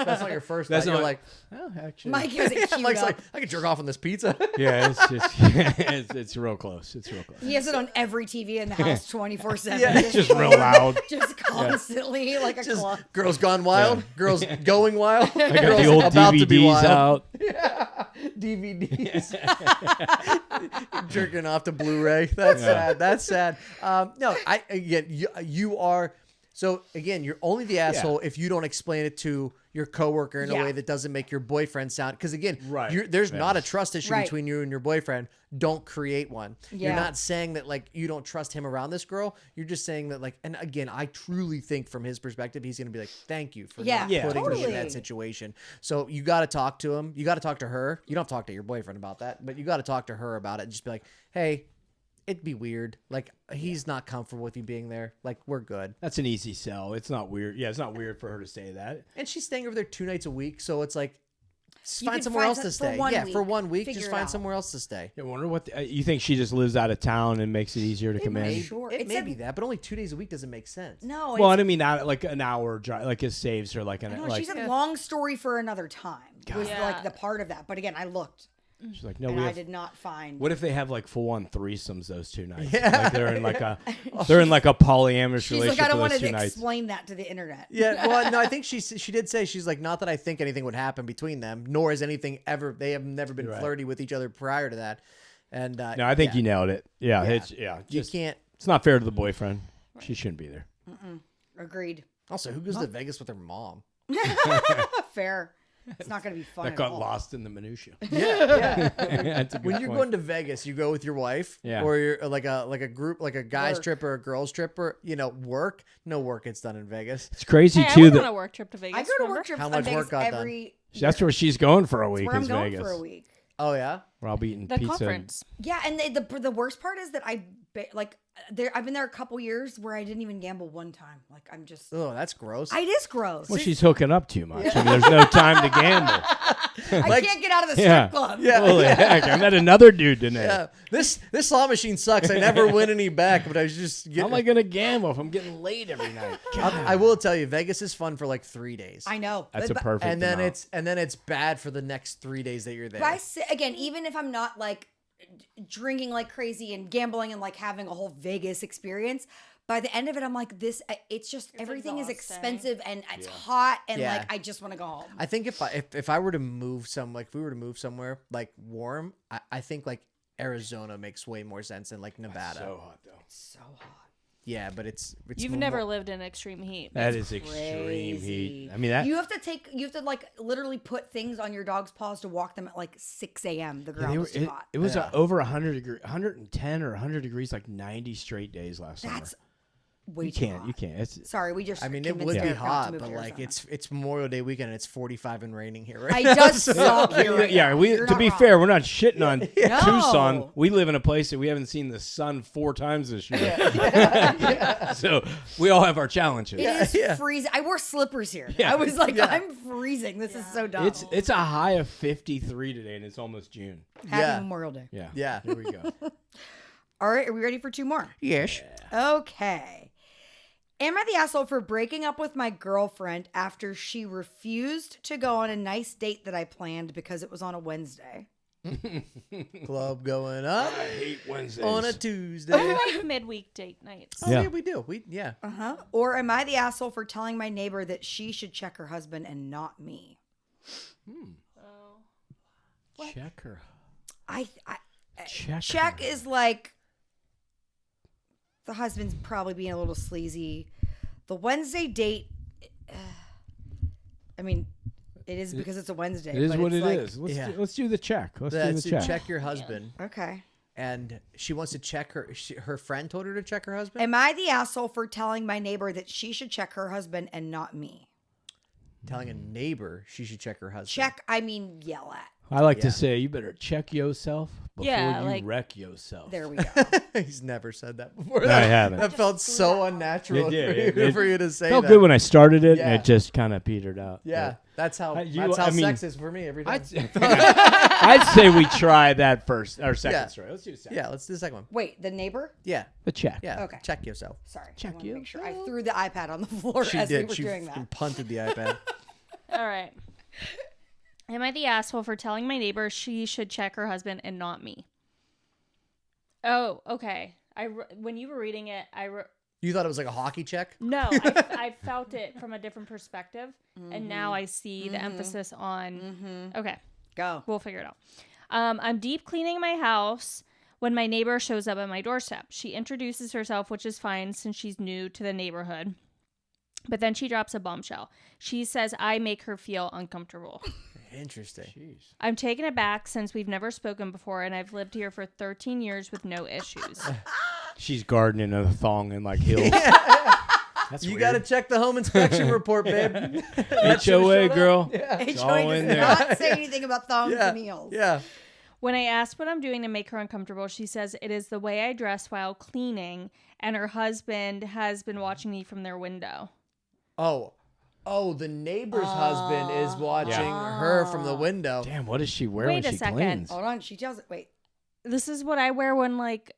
Speaker 1: that's not your first.
Speaker 2: That's
Speaker 1: Thought. You're
Speaker 2: not-
Speaker 1: like,
Speaker 2: Oh, actually.
Speaker 3: Mike has it queued
Speaker 1: Mike's
Speaker 3: up.
Speaker 1: like, I could jerk off on this pizza.
Speaker 2: Yeah, it's just it's real close. It's real close.
Speaker 3: He has it on every TV in the house 24/7.
Speaker 1: Yeah.
Speaker 2: It's just real loud.
Speaker 3: Just constantly like a
Speaker 1: Just
Speaker 3: clock.
Speaker 1: girls gone wild, girls going wild,
Speaker 2: I got
Speaker 1: girls
Speaker 2: the old
Speaker 1: about to be
Speaker 2: DVDs
Speaker 1: wild.
Speaker 2: out.
Speaker 1: DVDs. Jerking off to Blu-ray. That's sad. That's sad. No, you are. So again, you're only the asshole if you don't explain it to your coworker in a
Speaker 3: Yeah.
Speaker 1: way that doesn't make your boyfriend sound. Because again,
Speaker 2: Right.
Speaker 1: there's
Speaker 2: Yeah.
Speaker 1: not a trust issue
Speaker 3: Right.
Speaker 1: between you and your boyfriend. Don't create one. You're
Speaker 3: Yeah.
Speaker 1: not saying that like you don't trust him around this girl. You're just saying that like, and again, I truly think from his perspective, he's gonna be like, thank you for
Speaker 3: Yeah.
Speaker 1: not
Speaker 2: Yeah.
Speaker 1: putting me in
Speaker 3: Totally.
Speaker 1: that situation. So you got to talk to him. You got to talk to her. You don't have to talk to your boyfriend about that, but you got to talk to her about it. And just be like, hey, it'd be weird. Like he's not comfortable with you being there. Like we're good.
Speaker 2: That's an easy sell. It's not weird. Yeah, it's not weird for her to say that.
Speaker 1: And she's staying over there 2 nights a week, so it's like
Speaker 3: You
Speaker 1: find
Speaker 3: can
Speaker 1: somewhere
Speaker 3: find
Speaker 1: else to
Speaker 3: some- for
Speaker 1: stay.
Speaker 3: one
Speaker 1: Yeah, for
Speaker 3: week.
Speaker 1: 1 week,
Speaker 3: Figure
Speaker 1: just
Speaker 3: it
Speaker 1: find
Speaker 3: out.
Speaker 1: somewhere else to stay.
Speaker 2: I wonder what you think. She just lives out of town and makes it easier to come in.
Speaker 1: May-
Speaker 3: Sure.
Speaker 1: It
Speaker 3: It
Speaker 1: may
Speaker 3: said-
Speaker 1: be that, but only 2 days a week doesn't make sense.
Speaker 3: No,
Speaker 2: Well, I
Speaker 3: it's,
Speaker 2: don't mean not like an hour drive. Like it saves her like an
Speaker 3: no,
Speaker 2: like.
Speaker 3: she said long story for another time was
Speaker 4: Yeah.
Speaker 3: like the part of that. But again, I looked
Speaker 2: She's like, no,
Speaker 3: and
Speaker 2: we
Speaker 3: I
Speaker 2: have.
Speaker 3: did not find.
Speaker 2: What if they have like full on threesomes those 2 nights?
Speaker 1: Yeah.
Speaker 2: Like they're in like a polyamorous
Speaker 3: She's
Speaker 2: relationship
Speaker 3: like, I don't
Speaker 2: for
Speaker 3: want
Speaker 2: those
Speaker 3: to
Speaker 2: 2 nights.
Speaker 3: explain that to the internet.
Speaker 1: Yeah, well, no, I think she did say she's like, not that I think anything would happen between them, nor has anything ever. They have never been
Speaker 2: Right.
Speaker 1: flirty with each other prior to that. And
Speaker 2: No, I think
Speaker 1: yeah,
Speaker 2: you nailed it. Yeah,
Speaker 1: Yeah.
Speaker 2: it's
Speaker 1: you
Speaker 2: just
Speaker 1: can't.
Speaker 2: it's not fair to the boyfriend. She shouldn't be there.
Speaker 3: Agreed.
Speaker 1: Also, who goes to Vegas with their mom?
Speaker 3: Fair. It's not going to be fun.
Speaker 2: That
Speaker 3: at
Speaker 2: got
Speaker 3: all.
Speaker 2: lost in the minutia.
Speaker 1: Yeah.
Speaker 2: That's a good
Speaker 1: When you're
Speaker 2: point.
Speaker 1: going to Vegas, you go with your wife,
Speaker 2: Yeah.
Speaker 1: or you're like a group, like a guys
Speaker 3: Work.
Speaker 1: trip or a girls trip, or work. No work gets done in Vegas.
Speaker 2: It's crazy
Speaker 4: Hey, I
Speaker 2: too
Speaker 4: went on
Speaker 2: that
Speaker 4: a work trip to Vegas.
Speaker 3: I go to
Speaker 4: remember?
Speaker 3: work trips
Speaker 1: How
Speaker 3: on
Speaker 1: much
Speaker 3: Vegas
Speaker 1: work got done?
Speaker 3: every.
Speaker 2: that's where she's going for a
Speaker 3: That's
Speaker 2: week
Speaker 3: where I'm
Speaker 2: is
Speaker 3: going
Speaker 2: Vegas.
Speaker 3: for a week.
Speaker 1: Oh yeah.
Speaker 2: Where I'll be eating
Speaker 4: The
Speaker 2: pizza.
Speaker 4: conference.
Speaker 3: Yeah, and the worst part is that I've been there a couple years where I didn't even gamble one time. Like I'm just.
Speaker 1: Oh, that's gross.
Speaker 3: It is gross.
Speaker 2: Well, she's hooking up too much. I mean, there's no time to gamble.
Speaker 3: I can't get out of the strip
Speaker 2: Yeah.
Speaker 3: club.
Speaker 1: Yeah.
Speaker 2: Holy heck! I met another dude today.
Speaker 1: Yeah. This slot machine sucks. I never win any back, but I was just
Speaker 2: How
Speaker 1: getting.
Speaker 2: am I gonna gamble if I'm getting laid every night?
Speaker 1: I will tell you, Vegas is fun for like 3 days.
Speaker 3: I know.
Speaker 2: That's a
Speaker 3: But-
Speaker 2: perfect.
Speaker 1: and then
Speaker 2: amount.
Speaker 1: it's bad for the next 3 days that you're there.
Speaker 3: But again, even if I'm not like drinking like crazy and gambling and like having a whole Vegas experience. By the end of it, I'm like, it's just everything is
Speaker 4: exhausting.
Speaker 3: expensive and it's hot and
Speaker 1: Yeah.
Speaker 3: like I just want to go home.
Speaker 1: I think if I were to move if we were to move somewhere like warm, I think like Arizona makes way more sense than like Nevada.
Speaker 2: So hot though.
Speaker 3: So hot.
Speaker 1: Yeah, but it's
Speaker 4: You've never lived in extreme heat.
Speaker 2: That is extreme heat. I mean, that
Speaker 3: You have to like literally put things on your dog's paws to walk them at like 6 a.m. The ground was too hot.
Speaker 2: it was over 110 or 100 degrees, like 90 straight days last summer.
Speaker 3: That's way
Speaker 2: You
Speaker 3: too
Speaker 2: can't.
Speaker 3: hot.
Speaker 2: You can't. It's
Speaker 3: Sorry, we just.
Speaker 1: I mean, it
Speaker 3: convinced
Speaker 1: would be
Speaker 3: Eric not to
Speaker 1: hot,
Speaker 3: move
Speaker 1: but
Speaker 3: to
Speaker 1: like
Speaker 3: Arizona.
Speaker 1: it's Memorial Day weekend and it's 45 and raining here, right?
Speaker 3: I
Speaker 1: now,
Speaker 3: just
Speaker 1: so-
Speaker 3: suck here right
Speaker 2: yeah.
Speaker 3: now.
Speaker 2: We
Speaker 3: You're
Speaker 2: to
Speaker 3: not
Speaker 2: be
Speaker 3: wrong.
Speaker 2: fair, we're not shitting on
Speaker 3: No.
Speaker 2: Tucson. We live in a place that we haven't seen the sun 4 times this year. So we all have our challenges.
Speaker 3: It is freezing. I wore slippers here.
Speaker 2: Yeah.
Speaker 3: I was like, I'm freezing. This is so dumb.
Speaker 2: It's a high of 53 today, and it's almost June.
Speaker 3: Happy
Speaker 1: Yeah.
Speaker 3: Memorial Day.
Speaker 2: Yeah.
Speaker 1: Yeah.
Speaker 2: Here we go.
Speaker 3: All right, are we ready for 2 more?
Speaker 1: Yes.
Speaker 3: Okay. Am I the asshole for breaking up with my girlfriend after she refused to go on a nice date that I planned because it was on a Wednesday?
Speaker 1: Club going up
Speaker 2: I hate Wednesdays.
Speaker 1: on a Tuesday.
Speaker 4: I like midweek date nights.
Speaker 1: Oh,
Speaker 2: Yeah.
Speaker 1: yeah, we do.
Speaker 3: Uh-huh. Or am I the asshole for telling my neighbor that she should check her husband and not me?
Speaker 2: Check her.
Speaker 3: Check is like the husband's probably being a little sleazy. The Wednesday date, I mean, it is because it's a Wednesday.
Speaker 2: It is
Speaker 3: but
Speaker 2: what
Speaker 3: it's
Speaker 2: it
Speaker 3: like,
Speaker 2: is.
Speaker 1: Yeah.
Speaker 2: Let's do the check. Let's do
Speaker 1: That's
Speaker 2: the
Speaker 1: to
Speaker 2: check.
Speaker 1: check your husband,
Speaker 3: Okay.
Speaker 1: and she wants to check her friend told her to check her husband.
Speaker 3: Am I the asshole for telling my neighbor that she should check her husband and not me?
Speaker 1: Telling a neighbor she should check her husband.
Speaker 3: Check, I mean, yell at.
Speaker 2: I like
Speaker 1: Yeah.
Speaker 2: to say you better check yourself before
Speaker 4: Yeah,
Speaker 2: you
Speaker 4: like-
Speaker 2: wreck yourself.
Speaker 3: There we go.
Speaker 1: He's never said that before.
Speaker 2: I haven't.
Speaker 1: That felt so unnatural
Speaker 2: It did.
Speaker 1: for, you,
Speaker 2: It
Speaker 1: for you to say
Speaker 2: Felt
Speaker 1: that.
Speaker 2: good when I started it,
Speaker 1: Yeah.
Speaker 2: and it just kind of petered out.
Speaker 1: Yeah, that's how
Speaker 2: I mean,
Speaker 1: sex is for me every time.
Speaker 2: I'd say we try that first, or second
Speaker 1: Yeah.
Speaker 2: story. Let's do second.
Speaker 1: Yeah, let's do the second one.
Speaker 3: Wait, the neighbor?
Speaker 1: Yeah,
Speaker 2: The check.
Speaker 1: yeah.
Speaker 3: Okay.
Speaker 1: Check yourself.
Speaker 3: Sorry.
Speaker 2: Check
Speaker 3: I wanna
Speaker 2: you.
Speaker 3: make sure I threw the iPad on the floor
Speaker 1: She
Speaker 3: as
Speaker 1: did.
Speaker 3: we were
Speaker 1: She
Speaker 3: doing
Speaker 1: fucking
Speaker 3: that.
Speaker 1: punted the iPad.
Speaker 4: All right. Am I the asshole for telling my neighbor she should check her husband and not me? Oh, okay. When you were reading it,
Speaker 1: You thought it was like a hockey check?
Speaker 4: no, I felt it from a different perspective, and now I see the emphasis on. Okay,
Speaker 3: Go.
Speaker 4: we'll figure it out. I'm deep cleaning my house when my neighbor shows up at my doorstep. She introduces herself, which is fine since she's new to the neighborhood. But then she drops a bombshell. She says I make her feel uncomfortable.
Speaker 1: Interesting.
Speaker 2: Jeez.
Speaker 4: I'm taken aback since we've never spoken before, and I've lived here for 13 years with no issues.
Speaker 2: She's gardening a thong in like hills. That's
Speaker 1: You
Speaker 2: weird.
Speaker 1: got to check the home inspection report, babe.
Speaker 2: HOA girl.
Speaker 1: Yeah.
Speaker 2: It's
Speaker 3: HOA
Speaker 2: all in
Speaker 3: does
Speaker 2: there.
Speaker 3: not say anything about thongs
Speaker 1: Yeah.
Speaker 3: and heels.
Speaker 1: Yeah.
Speaker 4: When I ask what I'm doing to make her uncomfortable, she says it is the way I dress while cleaning, and her husband has been watching me from their window.
Speaker 1: Oh, the neighbor's husband is watching her from the window.
Speaker 2: Damn, what does she wear
Speaker 4: Wait
Speaker 2: when
Speaker 4: a
Speaker 2: she
Speaker 4: second.
Speaker 2: cleans?
Speaker 3: Hold on. She tells it. Wait.
Speaker 4: This is what I wear when, like,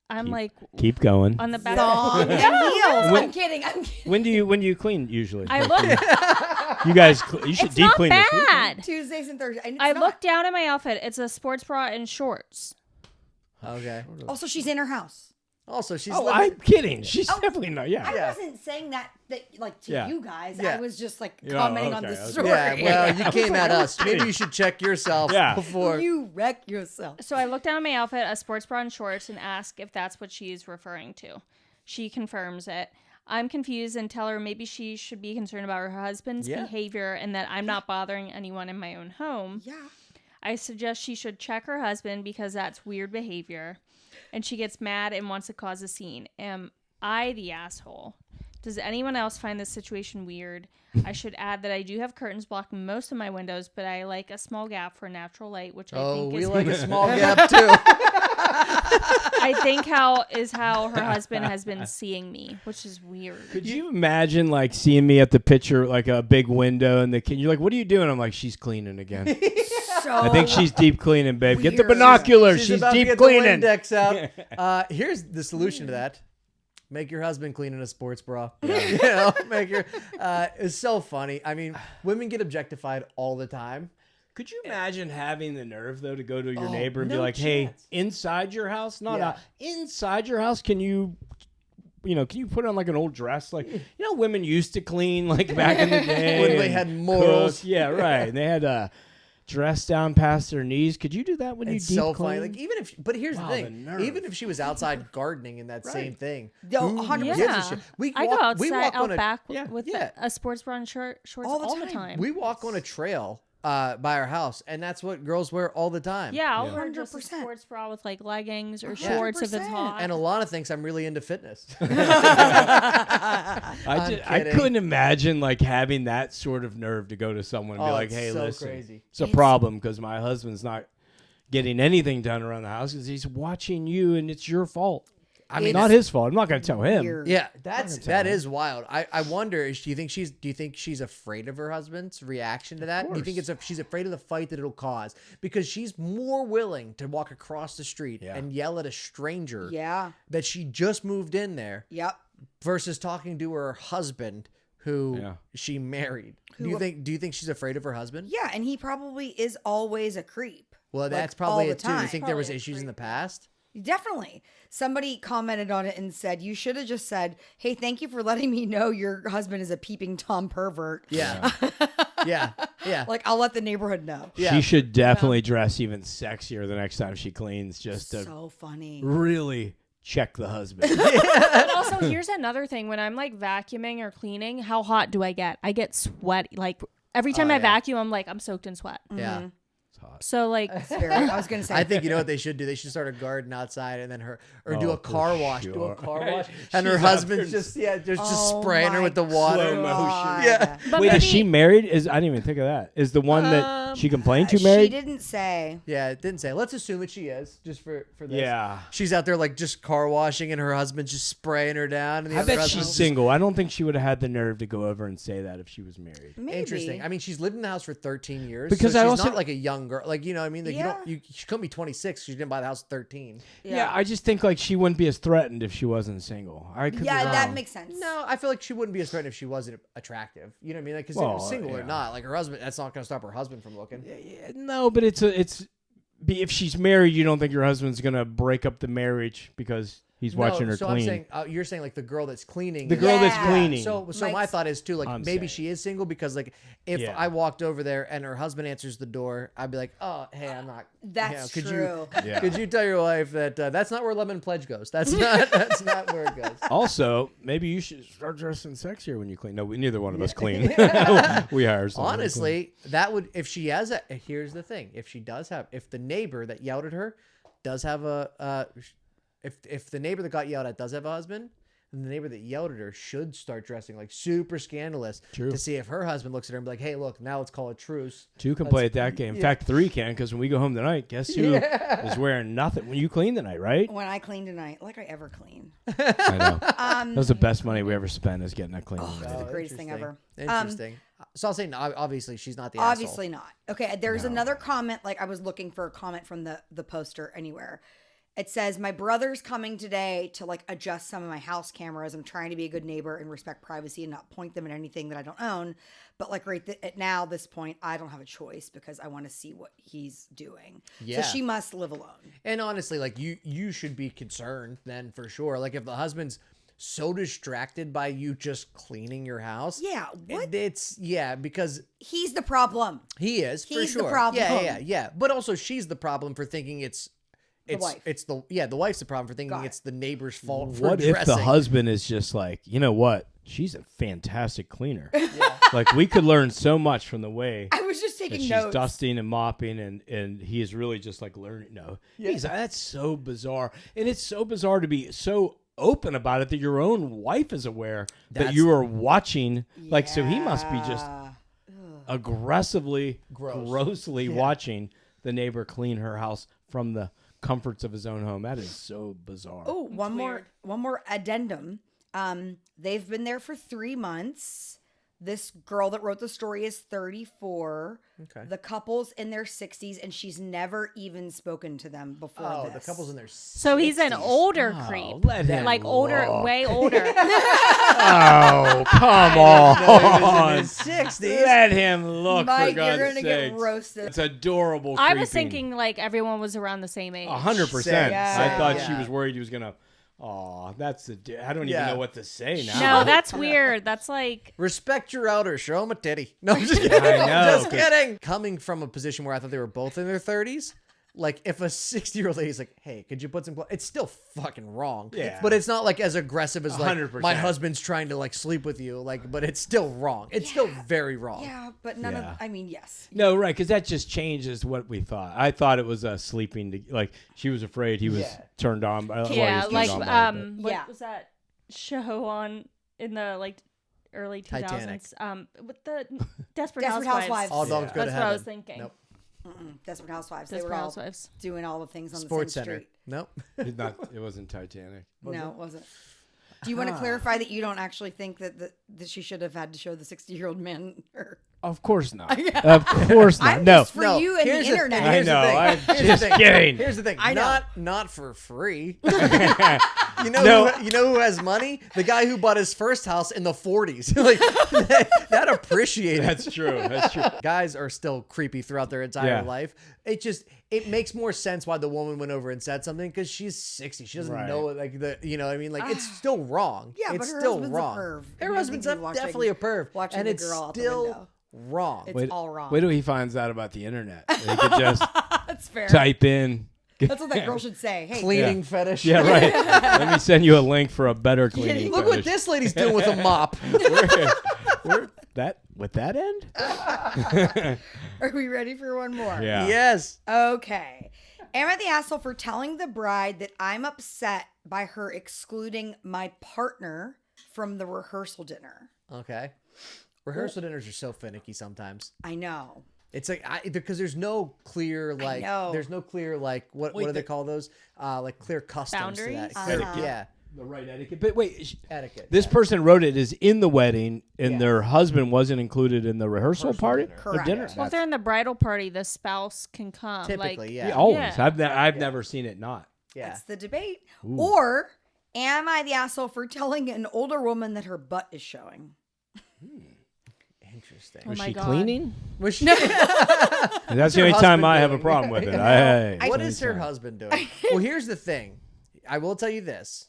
Speaker 4: I'm
Speaker 2: Keep going.
Speaker 4: on the back.
Speaker 3: Thongs and heels.
Speaker 2: When-
Speaker 3: I'm kidding. I'm kidding.
Speaker 2: When do you clean usually?
Speaker 4: I
Speaker 2: Like,
Speaker 4: look.
Speaker 2: you guys, you should
Speaker 4: It's
Speaker 2: deep
Speaker 4: not
Speaker 2: clean this weekend.
Speaker 4: bad.
Speaker 3: Tuesdays and Thursdays. And it's
Speaker 4: I
Speaker 3: not.
Speaker 4: look down at my outfit. It's a sports bra and shorts.
Speaker 1: Okay.
Speaker 3: Also, she's in her house.
Speaker 1: Also, she's
Speaker 2: Oh,
Speaker 1: living.
Speaker 2: I'm kidding. She's definitely not. Yeah.
Speaker 3: I
Speaker 1: Yeah.
Speaker 3: wasn't saying that like to
Speaker 2: Yeah.
Speaker 3: you guys.
Speaker 1: Yeah.
Speaker 3: I was just like
Speaker 2: Yeah,
Speaker 3: commenting on
Speaker 2: okay,
Speaker 3: the
Speaker 2: okay.
Speaker 3: story.
Speaker 1: Yeah, well, you came at us. Maybe you should check yourself
Speaker 2: Yeah.
Speaker 1: before.
Speaker 3: You wreck yourself.
Speaker 4: So I look down at my outfit, a sports bra and shorts, and ask if that's what she's referring to. She confirms it. I'm confused and tell her maybe she should be concerned about her husband's
Speaker 1: Yeah.
Speaker 4: behavior and that I'm not bothering anyone in my own home.
Speaker 3: Yeah.
Speaker 4: I suggest she should check her husband because that's weird behavior. And she gets mad and wants to cause a scene. Am I the asshole? Does anyone else find this situation weird? I should add that I do have curtains blocking most of my windows, but I like a small gap for natural light, which I
Speaker 1: Oh,
Speaker 4: think
Speaker 1: we
Speaker 4: is
Speaker 1: like a small gap too.
Speaker 4: I think how her husband has been seeing me, which is weird.
Speaker 2: Could you imagine like seeing me at the picture, like a big window, and the kid? You're like, "What are you doing?" I'm like, "She's cleaning again."
Speaker 3: So
Speaker 2: I think she's deep cleaning, babe. Get the
Speaker 3: Weird.
Speaker 2: binoculars.
Speaker 1: She's
Speaker 2: She's
Speaker 1: about to
Speaker 2: deep
Speaker 1: get
Speaker 2: cleaning.
Speaker 1: the Windex out. Here's the solution to that. Make your husband clean in a sports bra. You know, make your. It's so funny. I mean, women get objectified all the time.
Speaker 2: Could you imagine having the nerve though to go to your
Speaker 1: Oh,
Speaker 2: neighbor and be
Speaker 1: no
Speaker 2: like,
Speaker 1: chance.
Speaker 2: "Hey, inside your house, not
Speaker 1: Yeah.
Speaker 2: out, inside your house, can you put on like an old dress, like women used to clean like back in the day
Speaker 1: When they
Speaker 2: and
Speaker 1: had morals.
Speaker 2: cook. Yeah, right. And they had dress down past their knees. Could you do that when
Speaker 1: It's
Speaker 2: you deep
Speaker 1: so
Speaker 2: clean?
Speaker 1: funny. Like but here's
Speaker 2: Wow,
Speaker 1: the
Speaker 2: the
Speaker 1: thing.
Speaker 2: nerve.
Speaker 1: Even if she was outside gardening in that same
Speaker 2: Right.
Speaker 1: thing,
Speaker 3: No,
Speaker 1: who
Speaker 3: 100%.
Speaker 1: gives a
Speaker 4: Yeah.
Speaker 1: shit? We
Speaker 4: I
Speaker 1: walk,
Speaker 4: go
Speaker 1: we
Speaker 4: outside
Speaker 1: walk
Speaker 4: out
Speaker 1: on a
Speaker 4: back
Speaker 2: yeah,
Speaker 4: with
Speaker 1: yeah.
Speaker 4: a sports bra and shorts
Speaker 3: All the
Speaker 4: all the
Speaker 3: time.
Speaker 4: time.
Speaker 1: we walk on a trail by our house, and that's what girls wear all the time.
Speaker 4: Yeah, I'll
Speaker 2: Yeah.
Speaker 4: wear just a
Speaker 3: 100%.
Speaker 4: sports bra with like leggings or
Speaker 3: 100%.
Speaker 4: shorts if it's hot.
Speaker 1: And Alana thinks I'm really into fitness.
Speaker 2: I
Speaker 1: kidding.
Speaker 2: couldn't imagine like having that sort of nerve to go to someone and be
Speaker 1: Oh,
Speaker 2: like,
Speaker 1: it's
Speaker 2: "Hey,
Speaker 1: so
Speaker 2: listen,
Speaker 1: crazy.
Speaker 2: it's a problem because my husband's not getting anything done around the house because he's watching you and it's your fault.
Speaker 1: I mean,
Speaker 2: Not his fault. I'm not going to tell him."
Speaker 3: Weird.
Speaker 1: yeah,
Speaker 2: gonna
Speaker 1: that
Speaker 2: tell
Speaker 1: is wild. I wonder. Do you think she's afraid of her husband's reaction to that? Do you think
Speaker 2: course.
Speaker 1: she's afraid of the fight that it'll cause because she's more willing to walk across the street
Speaker 2: Yeah.
Speaker 1: and yell at a stranger
Speaker 3: Yeah.
Speaker 1: that she just moved in there
Speaker 3: Yep.
Speaker 1: versus talking to her husband who
Speaker 2: Yeah.
Speaker 1: she married. Do
Speaker 3: Who-
Speaker 1: you think she's afraid of her husband?
Speaker 3: Yeah, and he probably is always a creep.
Speaker 1: Well,
Speaker 3: Like,
Speaker 1: that's
Speaker 3: all
Speaker 1: probably
Speaker 3: the
Speaker 1: it too. You
Speaker 3: time.
Speaker 1: think there was
Speaker 4: Probably a
Speaker 1: issues in the
Speaker 4: creep.
Speaker 1: past?
Speaker 3: Definitely. Somebody commented on it and said, you should have just said, hey, thank you for letting me know your husband is a peeping Tom pervert.
Speaker 1: Yeah. Yeah. Yeah.
Speaker 3: Like, I'll let the neighborhood know.
Speaker 1: Yeah.
Speaker 2: She should definitely dress even sexier the next time she cleans just to
Speaker 3: So funny.
Speaker 2: really check the husband.
Speaker 4: But also, here's another thing: when I'm like vacuuming or cleaning, how hot do I get? I get sweaty. Like every time I
Speaker 1: yeah.
Speaker 4: vacuum, I'm like I'm soaked in sweat.
Speaker 1: Yeah.
Speaker 2: It's hot.
Speaker 4: So like,
Speaker 3: I was going to say.
Speaker 1: I think you know what they should do. They should start a garden outside and then do
Speaker 2: Oh,
Speaker 1: a car
Speaker 2: for
Speaker 1: wash. Do a
Speaker 2: sure.
Speaker 1: car wash, and
Speaker 2: She's
Speaker 1: her
Speaker 2: out
Speaker 1: husband's
Speaker 2: there
Speaker 1: just
Speaker 3: Oh
Speaker 1: spraying her
Speaker 3: my
Speaker 1: with the water.
Speaker 2: Slow motion.
Speaker 3: God.
Speaker 1: Yeah.
Speaker 4: but
Speaker 2: Wait,
Speaker 4: maybe,
Speaker 2: is she married? I didn't even think of that. Is the one that she complained to
Speaker 3: She
Speaker 2: married?
Speaker 3: didn't say.
Speaker 1: Yeah, it didn't say. Let's assume that she is just for this.
Speaker 2: Yeah.
Speaker 1: She's out there like just car washing, and her husband's just spraying her down. And the
Speaker 2: I
Speaker 1: other
Speaker 2: bet
Speaker 1: husband's
Speaker 2: she's
Speaker 1: just-
Speaker 2: single. I don't think she would have had the nerve to go over and say that if she was married.
Speaker 3: Maybe.
Speaker 1: Interesting. I mean, she's lived in the house for 13 years.
Speaker 2: Because
Speaker 1: so
Speaker 2: I
Speaker 1: she's
Speaker 2: also-
Speaker 1: not like a young girl. Like you know what I mean? Like
Speaker 3: Yeah.
Speaker 1: she couldn't be 26. She didn't buy the house at 13.
Speaker 2: Yeah. I just think like she wouldn't be as threatened if she wasn't single. I could be
Speaker 3: Yeah, that
Speaker 2: wrong.
Speaker 3: makes sense.
Speaker 1: No, I feel like she wouldn't be as threatened if she wasn't attractive. You know what I mean? Like, because
Speaker 2: Well,
Speaker 1: single or
Speaker 2: yeah.
Speaker 1: not, like her husband, that's not going to stop her husband from looking.
Speaker 2: No, but if she's married, you don't think your husband's gonna break up the marriage because he's watching her
Speaker 1: so
Speaker 2: clean.
Speaker 1: I'm saying, you're saying like the girl that's cleaning.
Speaker 2: The
Speaker 1: is-
Speaker 2: girl that's
Speaker 3: Yeah.
Speaker 2: cleaning.
Speaker 1: So my
Speaker 3: Mike's-
Speaker 1: thought is too, like
Speaker 2: I'm
Speaker 1: maybe
Speaker 2: saying.
Speaker 1: she is single because like if
Speaker 2: Yeah.
Speaker 1: I walked over there and her husband answers the door, I'd be like, oh hey, I'm not.
Speaker 3: That's
Speaker 1: could
Speaker 3: true.
Speaker 2: Yeah.
Speaker 1: Could you tell your wife that that's not where Lemon Pledge goes? That's not where it goes.
Speaker 2: Also, maybe you should start dressing sexier when you clean. No, neither one of us clean. We hire someone. to clean.
Speaker 1: Honestly, that would if she has a. Here's the thing: if the neighbor that yelled at her does have if the neighbor that got yelled at does have a husband, then the neighbor that yelled at her should start dressing like super scandalous
Speaker 2: True.
Speaker 1: to see if her husband looks at her and be like, "Hey, look, now let's call a truce."
Speaker 2: 2 can play at that game. In fact, 3 can because when we go home tonight, guess who is wearing nothing when you clean tonight, right?
Speaker 3: When I clean tonight, like I ever clean.
Speaker 2: I know. That was the best money we ever spent is getting that clean.
Speaker 3: It's the greatest thing ever.
Speaker 1: Interesting. So I'll say, no, obviously, she's not the
Speaker 3: Obviously
Speaker 1: asshole.
Speaker 3: not. Okay, there's another comment. Like I was looking for a comment from the poster anywhere. It says, my brother's coming today to like adjust some of my house cameras. I'm trying to be a good neighbor and respect privacy and not point them at anything that I don't own. But like at now, this point, I don't have a choice because I want to see what he's doing.
Speaker 1: Yeah.
Speaker 3: So she must live alone.
Speaker 1: And honestly, like you should be concerned then for sure. Like if the husband's so distracted by you just cleaning your house.
Speaker 3: Yeah, what?
Speaker 1: It's because
Speaker 3: He's the problem.
Speaker 1: he is for
Speaker 3: He's the
Speaker 1: sure.
Speaker 3: problem.
Speaker 1: Yeah. But also she's the problem for thinking it's
Speaker 3: wife.
Speaker 1: the wife's the problem for thinking
Speaker 3: Got it.
Speaker 1: it's the neighbor's fault for
Speaker 2: What
Speaker 1: dressing.
Speaker 2: if the husband is just like, you know what? She's a fantastic cleaner. Like we could learn so much from the way
Speaker 3: I was just
Speaker 2: that
Speaker 3: taking
Speaker 2: she's
Speaker 3: notes.
Speaker 2: dusting and mopping, and he is really just like learning. No, that's so bizarre, and it's so bizarre to be so open about it that your own wife is aware that
Speaker 1: That's-
Speaker 2: you are watching. Like, so he must be just
Speaker 3: Yeah.
Speaker 2: aggressively,
Speaker 1: Gross.
Speaker 2: grossly watching the neighbor clean her house from the comforts of his own home. That is so bizarre.
Speaker 3: Oh, one
Speaker 4: weird.
Speaker 3: more addendum. They've been there for 3 months. This girl that wrote the story is 34.
Speaker 1: Okay.
Speaker 3: The couple's in their 60s, and she's never even spoken to them before
Speaker 1: Oh,
Speaker 3: this.
Speaker 1: the couple's in their 60s.
Speaker 4: So he's an older creep.
Speaker 2: let him
Speaker 4: like older,
Speaker 2: look.
Speaker 4: way older.
Speaker 2: Oh, come
Speaker 1: in
Speaker 2: on.
Speaker 1: his 60s.
Speaker 2: Let him look,
Speaker 3: Mike,
Speaker 2: for God's
Speaker 3: you're going to get
Speaker 2: sakes.
Speaker 3: roasted.
Speaker 2: It's adorable.
Speaker 4: I was
Speaker 2: creeping.
Speaker 4: thinking like everyone was around the same age.
Speaker 2: 100%.
Speaker 3: Yeah.
Speaker 2: I thought she
Speaker 1: Yeah.
Speaker 2: was worried he was gonna. Oh, that's the. I don't
Speaker 1: Yeah.
Speaker 2: even know what to say now.
Speaker 4: No, that's weird. That's like
Speaker 1: Respect your elders. Show him a titty. No, I'm just kidding.
Speaker 2: I know,
Speaker 1: Just kidding. Coming from a position where I thought they were both in their 30s, like if a 60-year-old lady's like, "Hey, could you put some?" It's still fucking wrong.
Speaker 2: Yeah.
Speaker 1: But it's not like as aggressive as like
Speaker 2: 100%.
Speaker 1: my husband's trying to like sleep with you. Like, but it's still wrong. It's still very wrong.
Speaker 3: Yeah, but none
Speaker 2: Yeah.
Speaker 3: of, I mean, yes.
Speaker 2: No, right, because that just changes what we thought. I thought it was sleeping. Like she was afraid he was
Speaker 1: Yeah.
Speaker 2: turned on. Well, he
Speaker 4: yeah,
Speaker 2: was turned
Speaker 4: like
Speaker 2: on by it,
Speaker 4: what
Speaker 3: Yeah.
Speaker 4: was that show on in the like early 2000s?
Speaker 1: Titanic.
Speaker 4: With the Desperate
Speaker 3: Desperate
Speaker 4: Housewives.
Speaker 3: Housewives.
Speaker 1: All dogs go to
Speaker 4: That's
Speaker 1: heaven.
Speaker 4: what I was thinking.
Speaker 1: Nope.
Speaker 3: Desperate Housewives. They
Speaker 4: Desperate
Speaker 3: were all
Speaker 4: Housewives.
Speaker 3: doing all the things on
Speaker 1: Sports
Speaker 3: the same
Speaker 1: Center.
Speaker 3: street.
Speaker 1: Nope.
Speaker 2: It's not. It wasn't Titanic.
Speaker 3: No, it wasn't. Do you want to clarify that you don't actually think that she should have had to show the 60-year-old man her?
Speaker 2: Of course not. Of course not.
Speaker 3: I'm
Speaker 2: No.
Speaker 3: just for you and the
Speaker 1: here's
Speaker 3: internet.
Speaker 1: thing, here's
Speaker 2: I know,
Speaker 1: the thing.
Speaker 2: I'm
Speaker 1: Here's the
Speaker 2: just
Speaker 1: thing.
Speaker 2: kidding.
Speaker 1: Here's the thing.
Speaker 3: I know.
Speaker 1: Not for free.
Speaker 2: No.
Speaker 1: You know who has money? The guy who bought his first house in the 40s. Like that appreciated.
Speaker 2: That's true. That's true.
Speaker 1: Guys are still creepy throughout their entire
Speaker 2: Yeah.
Speaker 1: life. It makes more sense why the woman went over and said something because she's 60. She doesn't
Speaker 2: Right.
Speaker 1: know like you know what I mean? Like it's still wrong.
Speaker 3: Yeah, but
Speaker 1: it's
Speaker 3: her
Speaker 1: still
Speaker 3: husband's a
Speaker 1: wrong.
Speaker 3: perv.
Speaker 1: Her
Speaker 3: And I
Speaker 1: husband's
Speaker 3: think he's watching-
Speaker 1: definitely a perv.
Speaker 3: watching
Speaker 1: and
Speaker 3: the
Speaker 1: it's
Speaker 3: girl out the
Speaker 1: still
Speaker 3: window.
Speaker 1: wrong.
Speaker 3: It's all wrong.
Speaker 2: Wait till he finds out about the internet. He could just
Speaker 3: That's fair.
Speaker 2: type in.
Speaker 3: That's what that girl should say. Hey,
Speaker 1: Cleaning fetish.
Speaker 2: Yeah, right. Let me send you a link for a better cleaning.
Speaker 1: Look what
Speaker 2: fetish.
Speaker 1: this lady's doing with a mop.
Speaker 2: Where that with that end?
Speaker 3: are we ready for one more?
Speaker 2: Yeah.
Speaker 1: Yes.
Speaker 3: Okay. Am I the asshole for telling the bride that I'm upset by her excluding my partner from the rehearsal dinner?
Speaker 1: Okay. Rehearsal dinners are so finicky sometimes.
Speaker 3: I know.
Speaker 1: It's like because there's no clear like
Speaker 3: know.
Speaker 1: there's no clear like what do they call those like clear customs to that.
Speaker 4: Boundaries?
Speaker 1: Clear- yeah,
Speaker 2: The right etiquette. But wait,
Speaker 1: etiquette.
Speaker 2: this
Speaker 1: yeah.
Speaker 2: person wrote it is in the wedding, and
Speaker 1: Yeah.
Speaker 2: their husband wasn't included in the rehearsal party
Speaker 1: dinner.
Speaker 2: or
Speaker 3: Correct.
Speaker 2: dinner.
Speaker 4: Well, if they're in the bridal party, the spouse can come.
Speaker 1: Typically,
Speaker 4: like,
Speaker 1: yeah.
Speaker 2: Yeah, always.
Speaker 4: Yeah.
Speaker 2: I've never seen it not.
Speaker 1: Yeah.
Speaker 3: That's the debate. Or am I the asshole for telling an older woman that her butt is showing?
Speaker 1: Interesting.
Speaker 4: Oh
Speaker 2: Was
Speaker 4: my
Speaker 2: she
Speaker 4: God.
Speaker 2: cleaning?
Speaker 1: Was she,
Speaker 2: That's the
Speaker 1: her
Speaker 2: only time
Speaker 1: husband
Speaker 2: I have a
Speaker 1: doing?
Speaker 2: problem with it.
Speaker 1: what is her husband doing? Well, here's the thing. I will tell you this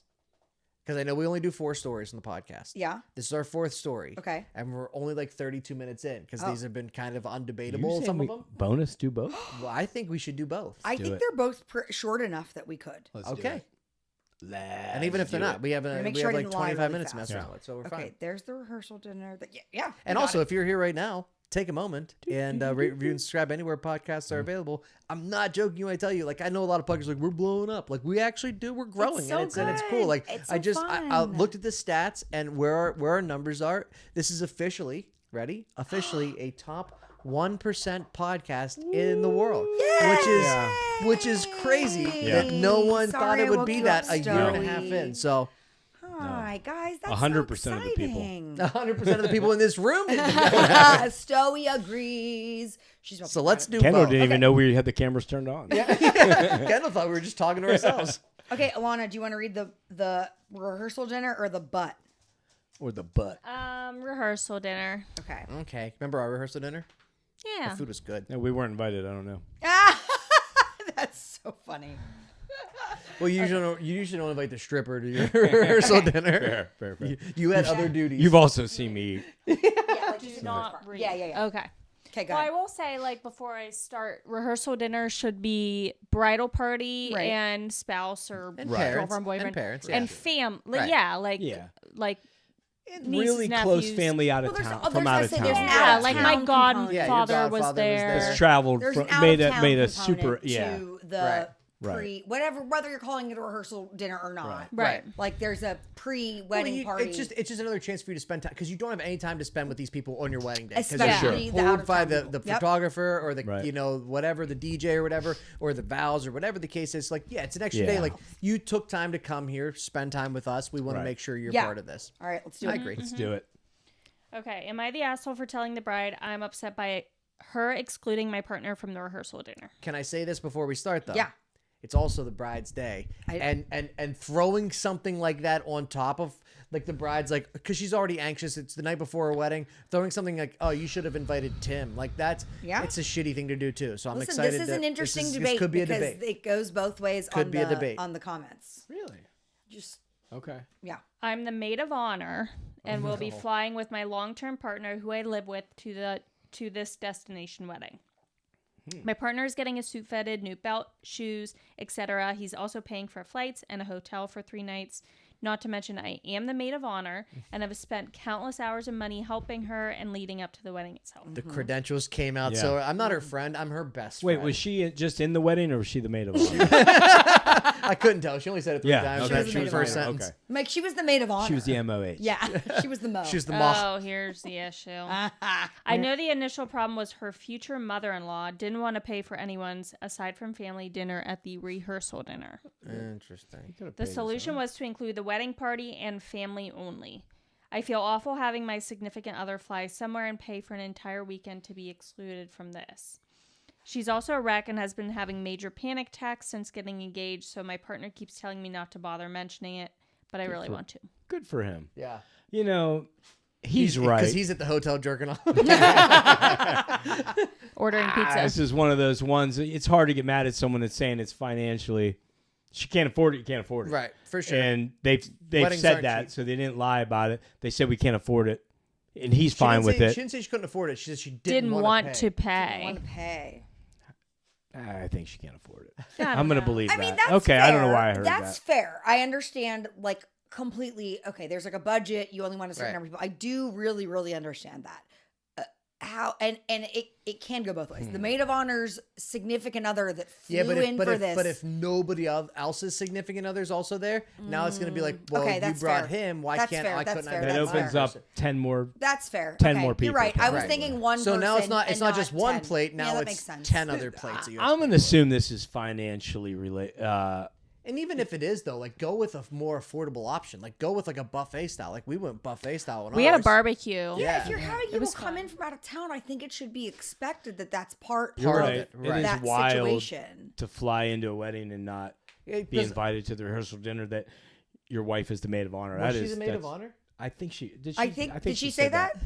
Speaker 1: because I know we only do 4 stories on the podcast.
Speaker 3: Yeah.
Speaker 1: This is our 4th story.
Speaker 3: Okay.
Speaker 1: And we're only like 32 minutes in because these have been kind of
Speaker 2: You
Speaker 1: undebatable.
Speaker 2: saying
Speaker 1: Some
Speaker 2: we
Speaker 1: of them.
Speaker 2: bonus do both?
Speaker 1: Well, I think we should do both.
Speaker 3: I
Speaker 2: do
Speaker 3: think
Speaker 2: it.
Speaker 3: they're both short enough that we could.
Speaker 2: Let's do
Speaker 1: Okay.
Speaker 2: it.
Speaker 1: And even if they're not, we have,
Speaker 3: Let me make
Speaker 1: we
Speaker 3: sure
Speaker 1: have
Speaker 3: I
Speaker 1: like
Speaker 3: didn't lie
Speaker 1: 25
Speaker 3: really
Speaker 1: minutes to mess
Speaker 3: fast.
Speaker 1: around with, so we're
Speaker 3: Okay,
Speaker 1: fine.
Speaker 3: there's the rehearsal dinner. Yeah.
Speaker 1: And also, if you're here right now, take a moment and rate, review, and subscribe anywhere podcasts are available. I'm not joking when I tell you, like, I know a lot of podcasts like we're blowing up. Like, we actually do. We're growing,
Speaker 3: so
Speaker 1: and it's cool.
Speaker 3: good.
Speaker 1: Like,
Speaker 3: It's
Speaker 1: I
Speaker 3: so
Speaker 1: just I
Speaker 3: fun.
Speaker 1: looked at the stats and where our numbers are. This is officially officially a top 1% podcast in the world, which is crazy that no one thought
Speaker 3: Sorry,
Speaker 1: it
Speaker 3: I
Speaker 1: would
Speaker 3: would
Speaker 1: be
Speaker 3: you
Speaker 1: that
Speaker 3: up,
Speaker 1: a year and a half
Speaker 3: Story.
Speaker 1: in. So
Speaker 3: Hi, guys. That's
Speaker 2: 100% of the people.
Speaker 1: 100% of the people in this room.
Speaker 3: Stoey agrees. She's about
Speaker 1: So
Speaker 3: to
Speaker 1: let's
Speaker 3: cry.
Speaker 1: do
Speaker 2: Kendall
Speaker 1: both.
Speaker 2: didn't even know we had the cameras turned on.
Speaker 1: Kendall thought we were just talking to ourselves.
Speaker 3: Okay, Alana, do you want to read the rehearsal dinner or the butt?
Speaker 2: Or the butt.
Speaker 4: rehearsal dinner.
Speaker 3: Okay.
Speaker 1: Okay. Remember our rehearsal dinner?
Speaker 4: Yeah.
Speaker 1: The food was good.
Speaker 2: No, we weren't invited. I don't know.
Speaker 3: That's so funny.
Speaker 1: Well, you usually don't invite the stripper to your rehearsal dinner.
Speaker 2: Fair.
Speaker 1: You had other duties.
Speaker 2: You've also seen me eat.
Speaker 3: Yeah, like
Speaker 4: Do
Speaker 3: just
Speaker 4: not read.
Speaker 3: Yeah.
Speaker 4: Okay.
Speaker 3: Okay, go
Speaker 4: Well, I
Speaker 3: ahead.
Speaker 4: will say, like, before I start, rehearsal dinner should be bridal party
Speaker 3: Right.
Speaker 4: and spouse or
Speaker 1: And
Speaker 4: girlfriend,
Speaker 1: parents.
Speaker 4: boyfriend,
Speaker 1: And parents,
Speaker 4: and
Speaker 1: yeah.
Speaker 4: fam.
Speaker 1: Right.
Speaker 4: Yeah, like,
Speaker 2: Yeah.
Speaker 4: like
Speaker 2: And
Speaker 4: nieces,
Speaker 2: really close
Speaker 4: nephews.
Speaker 2: family out of
Speaker 3: Well, there's-
Speaker 2: town,
Speaker 3: oh,
Speaker 2: from
Speaker 3: there's-
Speaker 2: out
Speaker 3: I
Speaker 2: of
Speaker 3: say
Speaker 2: town.
Speaker 3: there's
Speaker 4: yeah, like my
Speaker 3: out-of-town
Speaker 4: godfather
Speaker 1: Yeah, your
Speaker 4: was
Speaker 1: godfather was
Speaker 4: there.
Speaker 1: there.
Speaker 2: It's traveled
Speaker 3: There's
Speaker 2: from
Speaker 3: an
Speaker 2: made a
Speaker 3: out-of-town
Speaker 2: super
Speaker 3: component
Speaker 2: yeah.
Speaker 3: to the
Speaker 1: Right.
Speaker 3: whatever, whether you're calling it a rehearsal dinner or not.
Speaker 4: Right.
Speaker 3: Like there's a pre-wedding party.
Speaker 1: It's just another chance for you to spend time because you don't have any time to spend with these people on your wedding day. 'Cause
Speaker 3: Especially
Speaker 1: you're
Speaker 3: the
Speaker 1: pulled by
Speaker 3: out-of-town
Speaker 1: the
Speaker 3: people. Yep.
Speaker 1: photographer or the
Speaker 2: Right.
Speaker 1: whatever, the DJ or whatever, or the vows or whatever the case is. Like, yeah, it's an extra day.
Speaker 2: Yeah.
Speaker 1: Like, you took time to come here, spend time with us. We want to
Speaker 2: Right.
Speaker 1: make sure you're
Speaker 3: Yeah.
Speaker 1: part of this.
Speaker 3: All right, let's do
Speaker 1: I
Speaker 3: it.
Speaker 1: agree.
Speaker 2: Let's do it.
Speaker 4: Okay, am I the asshole for telling the bride I'm upset by her excluding my partner from the rehearsal dinner?
Speaker 1: Can I say this before we start, though?
Speaker 3: Yeah.
Speaker 1: It's also the bride's day. And throwing something like that on top of, like, the bride's, like, because she's already anxious. It's the night before her wedding. Throwing something like, oh, you should have invited Tim. Like, it's a shitty thing to do, too. So I'm excited.
Speaker 3: This is an interesting debate
Speaker 1: this could be
Speaker 3: because
Speaker 1: a debate.
Speaker 3: it goes both ways
Speaker 1: Could be a debate.
Speaker 3: on the comments.
Speaker 2: Really?
Speaker 3: Just,
Speaker 2: Okay.
Speaker 3: yeah.
Speaker 4: I'm the maid of honor and will be flying with my long-term partner who I live with to this destination wedding. My partner is getting a suit fitted, new belt, shoes, etc. He's also paying for flights and a hotel for 3 nights. Not to mention, I am the maid of honor and have spent countless hours of money helping her and leading up to the wedding itself.
Speaker 1: The credentials came out.
Speaker 2: Yeah.
Speaker 1: So I'm not her friend. I'm her best
Speaker 2: Wait,
Speaker 1: friend.
Speaker 2: was she just in the wedding or was she the maid of honor?
Speaker 1: I couldn't tell. She only said it 3 times.
Speaker 2: Okay.
Speaker 1: That
Speaker 3: She was the
Speaker 1: first
Speaker 3: maid of
Speaker 1: sentence.
Speaker 2: Okay.
Speaker 3: Mike, she was the maid of honor.
Speaker 2: She was the MOH.
Speaker 3: Yeah, she was the mo.
Speaker 1: She was the moth.
Speaker 4: Oh, here's the issue. I know the initial problem was her future mother-in-law didn't want to pay for anyone's, aside from family, dinner at the rehearsal dinner.
Speaker 1: Interesting.
Speaker 4: The solution was to include the wedding party and family only. I feel awful having my significant other fly somewhere and pay for an entire weekend to be excluded from this. She's also a wreck and has been having major panic attacks since getting engaged, so my partner keeps telling me not to bother mentioning it, but I really want to.
Speaker 2: Good for him.
Speaker 1: Yeah.
Speaker 2: You know, he's right.
Speaker 1: Because he's at the hotel jerking off.
Speaker 4: Ordering pizza.
Speaker 2: This is one of those ones. It's hard to get mad at someone that's saying it's financially. She can't afford it. You can't afford it.
Speaker 1: Right, for sure.
Speaker 2: And they've
Speaker 1: Weddings
Speaker 2: said
Speaker 1: aren't
Speaker 2: that,
Speaker 1: cheap.
Speaker 2: so they didn't lie about it. They said we can't afford it, and he's fine with
Speaker 1: She
Speaker 2: it.
Speaker 1: didn't say she couldn't afford it. She said she
Speaker 4: Didn't want to
Speaker 3: I
Speaker 4: pay.
Speaker 3: want to pay.
Speaker 2: I think she can't afford it.
Speaker 4: I don't
Speaker 2: I'm going to
Speaker 4: know.
Speaker 2: believe
Speaker 3: I
Speaker 2: that.
Speaker 3: mean, that's
Speaker 2: okay,
Speaker 3: fair.
Speaker 2: I don't know why I heard
Speaker 3: That's
Speaker 2: that.
Speaker 3: fair. I understand, like, completely. Okay, there's like a budget. You only want a certain
Speaker 1: Right.
Speaker 3: number of people. I do really, really understand that. How and it can go both ways. The maid of honor's significant other that flew in for this.
Speaker 1: But if nobody else's significant other's also there, now it's going to be like, well,
Speaker 3: Okay,
Speaker 1: you
Speaker 3: that's
Speaker 1: brought
Speaker 3: fair.
Speaker 1: him. Why
Speaker 3: That's
Speaker 1: can't
Speaker 3: fair,
Speaker 1: I?
Speaker 3: that's
Speaker 1: Couldn't
Speaker 3: fair,
Speaker 1: I?
Speaker 2: That
Speaker 3: that's
Speaker 2: opens
Speaker 3: fair.
Speaker 2: up 10 more.
Speaker 3: That's fair.
Speaker 2: 10
Speaker 3: Okay,
Speaker 2: more people.
Speaker 3: You're right. I was
Speaker 1: Right.
Speaker 3: thinking one
Speaker 1: So
Speaker 3: person.
Speaker 1: now it's not
Speaker 3: and
Speaker 1: just one
Speaker 3: 10.
Speaker 1: plate. Now
Speaker 3: Yeah, that
Speaker 1: it's
Speaker 3: makes sense.
Speaker 1: 10 other plates. That you have
Speaker 2: I'm
Speaker 1: to
Speaker 2: going to assume this is financially related.
Speaker 1: And even if it is, though, like, go with a more affordable option. Like, go with like a buffet style. Like, we went buffet style.
Speaker 4: We had a barbecue.
Speaker 3: Yeah, if you're having people
Speaker 4: was
Speaker 3: come
Speaker 4: fun.
Speaker 3: in from out of town, I think it should be expected that that's part
Speaker 2: You're
Speaker 3: of
Speaker 2: right. It is
Speaker 3: that
Speaker 2: wild
Speaker 3: situation.
Speaker 2: to fly into a wedding and not be invited to the rehearsal dinner that your wife is the maid of honor.
Speaker 1: Was she the maid of honor?
Speaker 2: I think she did.
Speaker 3: I think did she say
Speaker 2: said
Speaker 3: that?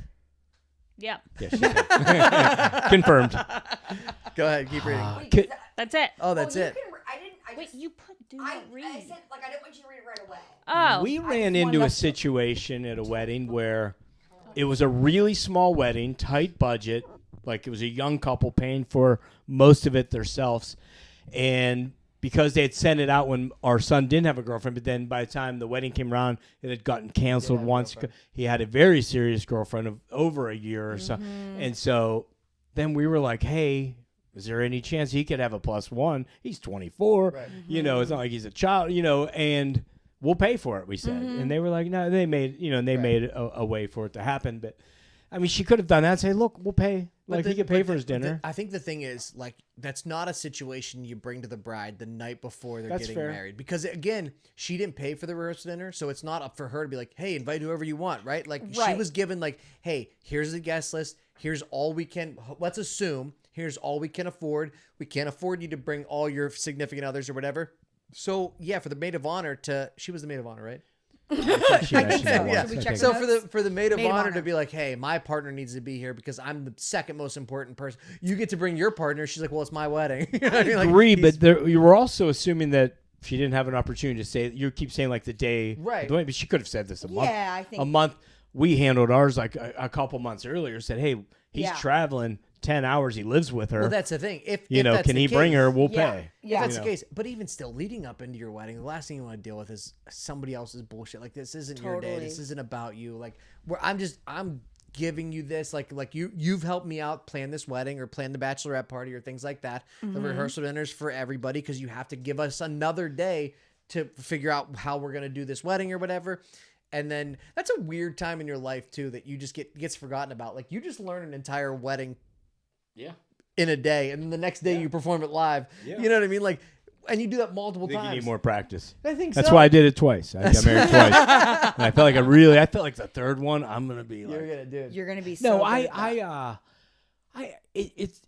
Speaker 4: Yeah.
Speaker 2: Yeah, she did. Confirmed.
Speaker 1: Go ahead, keep reading.
Speaker 2: Could-
Speaker 4: That's it.
Speaker 1: Oh, that's it.
Speaker 3: I didn't. I
Speaker 4: Wait,
Speaker 3: just,
Speaker 4: you put do
Speaker 3: I
Speaker 4: not read.
Speaker 3: said like I didn't want you to read it right away.
Speaker 4: Oh.
Speaker 2: we ran
Speaker 3: just
Speaker 2: into
Speaker 3: wanted
Speaker 2: a
Speaker 3: us to-
Speaker 2: situation at a wedding where it was a really small wedding, tight budget. Like it was a young couple paying for most of it themselves. And because they had sent it out when our son didn't have a girlfriend, but then by the time the wedding came around, it had gotten canceled once. He had a very serious girlfriend of over a year or so. And so then we were like, hey, is there any chance he could have a +1? He's 24.
Speaker 1: Right.
Speaker 2: You know, it's not like he's a child, you know, and we'll pay for it, we said. And they were like, no, they made, you know, and they made a way for it to happen. But, I mean, she could have done that and say, look, we'll pay. Like, he could pay for his dinner.
Speaker 1: I think the thing is, like, that's not a situation you bring to the bride the night before they're
Speaker 2: That's
Speaker 1: getting
Speaker 2: fair.
Speaker 1: married. Because, again, she didn't pay for the rehearsal dinner, so it's not up for her to be like, hey, invite whoever you want, right? Like, she
Speaker 3: Right.
Speaker 1: was given, like, hey, here's the guest list. Here's all we can, let's assume, here's all we can afford. We can't afford you to bring all your significant others or whatever. So, yeah, for the maid of honor she was the maid of honor, right?
Speaker 2: She
Speaker 3: I think
Speaker 2: actually
Speaker 3: so.
Speaker 2: was.
Speaker 1: Yeah.
Speaker 3: Should we
Speaker 2: I
Speaker 3: check
Speaker 2: think.
Speaker 1: So
Speaker 3: notes?
Speaker 1: for the maid of
Speaker 3: Maid of
Speaker 1: honor
Speaker 3: honor.
Speaker 1: to be like, hey, my partner needs to be here because I'm the second most important person. You get to bring your partner. She's like, well, it's my wedding. You know what I mean? Like,
Speaker 2: Agree,
Speaker 1: he's-
Speaker 2: but you were also assuming that she didn't have an opportunity to say. You keep saying like the day,
Speaker 1: Right.
Speaker 2: of the wedding, but she could have said this a month.
Speaker 3: Yeah, I think
Speaker 2: a month. We handled ours like a couple months earlier. Said, hey, he's
Speaker 3: Yeah.
Speaker 2: traveling 10 hours. He lives with her.
Speaker 1: well, that's the thing. If
Speaker 2: you know,
Speaker 1: that's
Speaker 2: can
Speaker 1: the
Speaker 2: he bring
Speaker 1: case-
Speaker 2: her? We'll
Speaker 3: Yeah.
Speaker 2: pay.
Speaker 3: Yeah.
Speaker 1: If that's
Speaker 2: You
Speaker 1: the
Speaker 2: know.
Speaker 1: case, but even still, leading up into your wedding, the last thing you want to deal with is somebody else's bullshit. Like, this isn't your day.
Speaker 3: Totally.
Speaker 1: This isn't about you. Like, where I'm giving you this. Like you've helped me out plan this wedding or plan the bachelorette party or things like that. The rehearsal dinners for everybody because you have to give us another day to figure out how we're gonna do this wedding or whatever. And then that's a weird time in your life too that you just gets forgotten about. Like, you just learn an entire wedding
Speaker 2: Yeah.
Speaker 1: in a day, and then the next day you perform it live.
Speaker 2: Yeah.
Speaker 1: You know what I mean? Like, and you do that multiple
Speaker 2: I think
Speaker 1: times.
Speaker 2: you need more practice.
Speaker 1: I think
Speaker 2: That's
Speaker 1: so.
Speaker 2: why I did it twice. I got married twice. And I felt like the third one, I'm going to be like.
Speaker 1: You're gonna do it.
Speaker 3: You're gonna be so.
Speaker 2: No,
Speaker 3: good at that.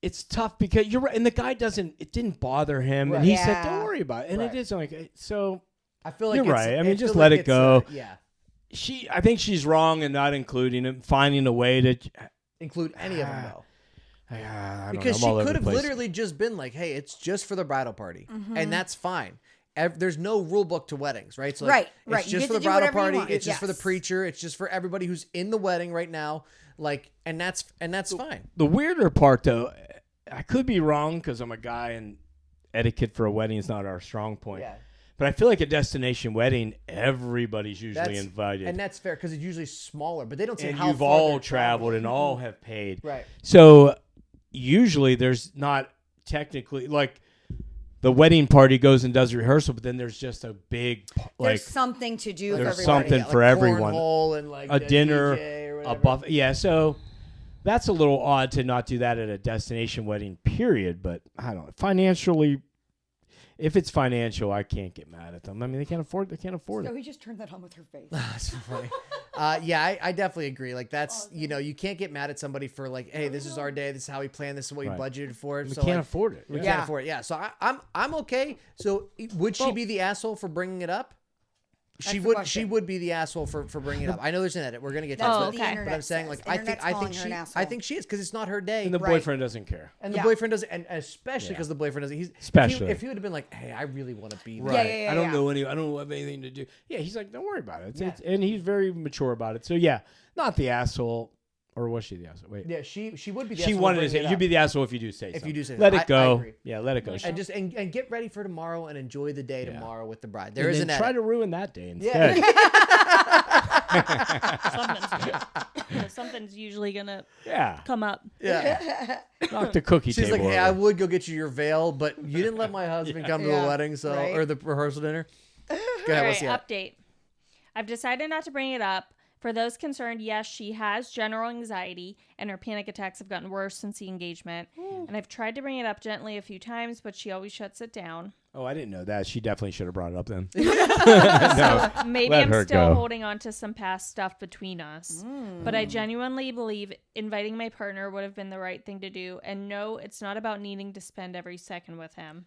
Speaker 2: it's tough because you're right. And the guy it didn't bother him.
Speaker 1: Right.
Speaker 2: And he
Speaker 3: Yeah.
Speaker 2: said, don't worry about it. And
Speaker 1: Right.
Speaker 2: it is like, so
Speaker 1: I feel like
Speaker 2: you're
Speaker 1: it's-
Speaker 2: right. I mean, just
Speaker 1: feel
Speaker 2: let
Speaker 1: like
Speaker 2: it go.
Speaker 1: yeah.
Speaker 2: I think she's wrong in not including him, finding a way to.
Speaker 1: Include any of them though.
Speaker 2: I don't
Speaker 1: Because
Speaker 2: know, I'm all
Speaker 1: she
Speaker 2: over
Speaker 1: could
Speaker 2: the
Speaker 1: have
Speaker 2: place.
Speaker 1: literally just been like, "Hey, it's just for the bridal party,"
Speaker 3: Mm-hmm.
Speaker 1: and that's fine. There's no rule book to weddings, right? So
Speaker 3: Right,
Speaker 1: it's
Speaker 3: right. You
Speaker 1: just
Speaker 3: get
Speaker 1: for
Speaker 3: to
Speaker 1: the
Speaker 3: do
Speaker 1: bridal
Speaker 3: whatever you
Speaker 1: party.
Speaker 3: want.
Speaker 1: It's just for the
Speaker 3: Yes.
Speaker 1: preacher. It's just for everybody who's in the wedding right now. Like, and that's fine.
Speaker 2: The weirder part, though, I could be wrong because I'm a guy and etiquette for a wedding is not our strong point.
Speaker 1: Yeah.
Speaker 2: But I feel like a destination wedding, everybody's usually
Speaker 1: That's
Speaker 2: invited.
Speaker 1: and that's fair because it's usually smaller. But they don't say
Speaker 2: And
Speaker 1: how
Speaker 2: you've
Speaker 1: far
Speaker 2: all
Speaker 1: they're
Speaker 2: traveled and
Speaker 1: traveling.
Speaker 2: all have paid.
Speaker 1: Right.
Speaker 2: So usually there's not technically like the wedding party goes and does rehearsal, but then there's just a big like
Speaker 3: There's something to do with
Speaker 2: there's
Speaker 3: everybody.
Speaker 2: something for everyone.
Speaker 1: cornhole and like
Speaker 2: a
Speaker 1: the
Speaker 2: dinner,
Speaker 1: DJ or
Speaker 2: a
Speaker 1: whatever.
Speaker 2: buffet. Yeah, so that's a little odd to not do that at a destination wedding. Period. But I don't know. Financially, if it's financial, I can't get mad at them. I mean, they can't afford. They can't afford
Speaker 3: So
Speaker 2: it.
Speaker 3: he just turned that on with her face.
Speaker 1: That's so funny. Yeah, I definitely agree. Like that's you can't get mad at somebody for like, hey, this is our day. This is how we planned. This is what we
Speaker 2: Right.
Speaker 1: budgeted for.
Speaker 2: We
Speaker 1: So
Speaker 2: can't
Speaker 1: like,
Speaker 2: afford it.
Speaker 1: we
Speaker 2: Yeah.
Speaker 1: can't
Speaker 3: Yeah.
Speaker 1: afford it. Yeah. So I'm okay. So would she
Speaker 2: Well-
Speaker 1: be the asshole for bringing it up? She
Speaker 3: the
Speaker 1: would.
Speaker 3: question.
Speaker 1: She would be the asshole for bringing it up. I know there's an edit. We're gonna get to
Speaker 3: That's
Speaker 1: that.
Speaker 3: what
Speaker 1: But,
Speaker 3: the
Speaker 4: okay.
Speaker 3: internet
Speaker 1: but I'm saying
Speaker 3: says.
Speaker 1: like
Speaker 3: The
Speaker 1: I
Speaker 3: internet's
Speaker 1: think
Speaker 3: calling her an
Speaker 1: I
Speaker 3: asshole.
Speaker 1: think she is because it's not her day.
Speaker 2: And the
Speaker 3: Right.
Speaker 2: boyfriend doesn't care.
Speaker 1: And the
Speaker 3: Yeah.
Speaker 1: boyfriend doesn't, and especially
Speaker 2: Yeah.
Speaker 1: because the boyfriend doesn't. He's
Speaker 2: Especially.
Speaker 1: if he would have been like, "Hey, I really want to be there."
Speaker 3: Right. Yeah,
Speaker 2: I don't
Speaker 3: yeah.
Speaker 2: know I don't have anything to do. Yeah, he's like, don't worry about it.
Speaker 1: Yeah.
Speaker 2: And he's very mature about it. So yeah, not the asshole, or was she the asshole? Wait,
Speaker 1: Yeah, she would be. The
Speaker 2: she
Speaker 1: asshole
Speaker 2: wanted to
Speaker 1: bringing
Speaker 2: say
Speaker 1: it
Speaker 2: you'd
Speaker 1: up.
Speaker 2: be the asshole if you do say
Speaker 1: If you
Speaker 2: something.
Speaker 1: do say
Speaker 2: let
Speaker 1: something.
Speaker 2: it go.
Speaker 1: I agree.
Speaker 2: Yeah, let it go.
Speaker 1: and just and get ready for tomorrow and enjoy the day
Speaker 2: Yeah.
Speaker 1: tomorrow with the bride.
Speaker 2: And
Speaker 1: There is
Speaker 2: then
Speaker 1: an
Speaker 2: try
Speaker 1: edit.
Speaker 2: to ruin that day instead.
Speaker 4: Something's usually gonna
Speaker 2: Yeah,
Speaker 4: come up.
Speaker 1: Yeah.
Speaker 2: knock the cookie
Speaker 1: She's
Speaker 2: table
Speaker 1: like, hey, I
Speaker 2: over.
Speaker 1: would go get you your veil, but you didn't let my husband come to the
Speaker 3: Yeah,
Speaker 1: wedding, so
Speaker 3: right.
Speaker 1: or the rehearsal dinner. Go ahead,
Speaker 4: All
Speaker 1: what's
Speaker 4: right,
Speaker 1: the
Speaker 4: update. I've decided not to bring it up. For those concerned, yes, she has general anxiety, and her panic attacks have gotten worse since the engagement. And I've tried to bring it up gently a few times, but she always shuts it down.
Speaker 2: Oh, I didn't know that. She definitely should have brought it up then.
Speaker 4: Maybe
Speaker 2: Let
Speaker 4: I'm
Speaker 2: her
Speaker 4: still
Speaker 2: go.
Speaker 4: holding on to some past stuff between us. But I genuinely believe inviting my partner would have been the right thing to do. And no, it's not about needing to spend every second with him.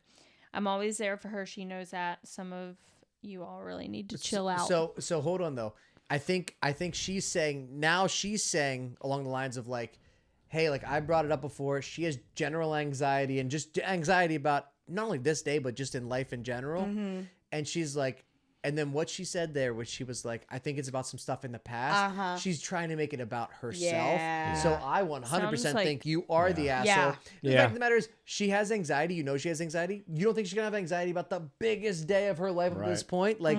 Speaker 4: I'm always there for her. She knows that. Some of you all really need to chill out.
Speaker 1: So hold on though. I think she's saying along the lines of like, hey, like I brought it up before. She has general anxiety and just anxiety about not only this day but just in life in general. And she's like, and then what she said there, which she was like, I think it's about some stuff in the past. She's trying to make it about herself.
Speaker 3: Yeah.
Speaker 1: So I 100%
Speaker 4: Sounds like-
Speaker 1: think you are the asshole.
Speaker 3: Yeah.
Speaker 1: The
Speaker 2: Yeah.
Speaker 1: fact of the matter is, she has anxiety. You know she has anxiety. You don't think she's gonna have anxiety about the biggest day of her life at this
Speaker 2: Right.
Speaker 1: point? Like,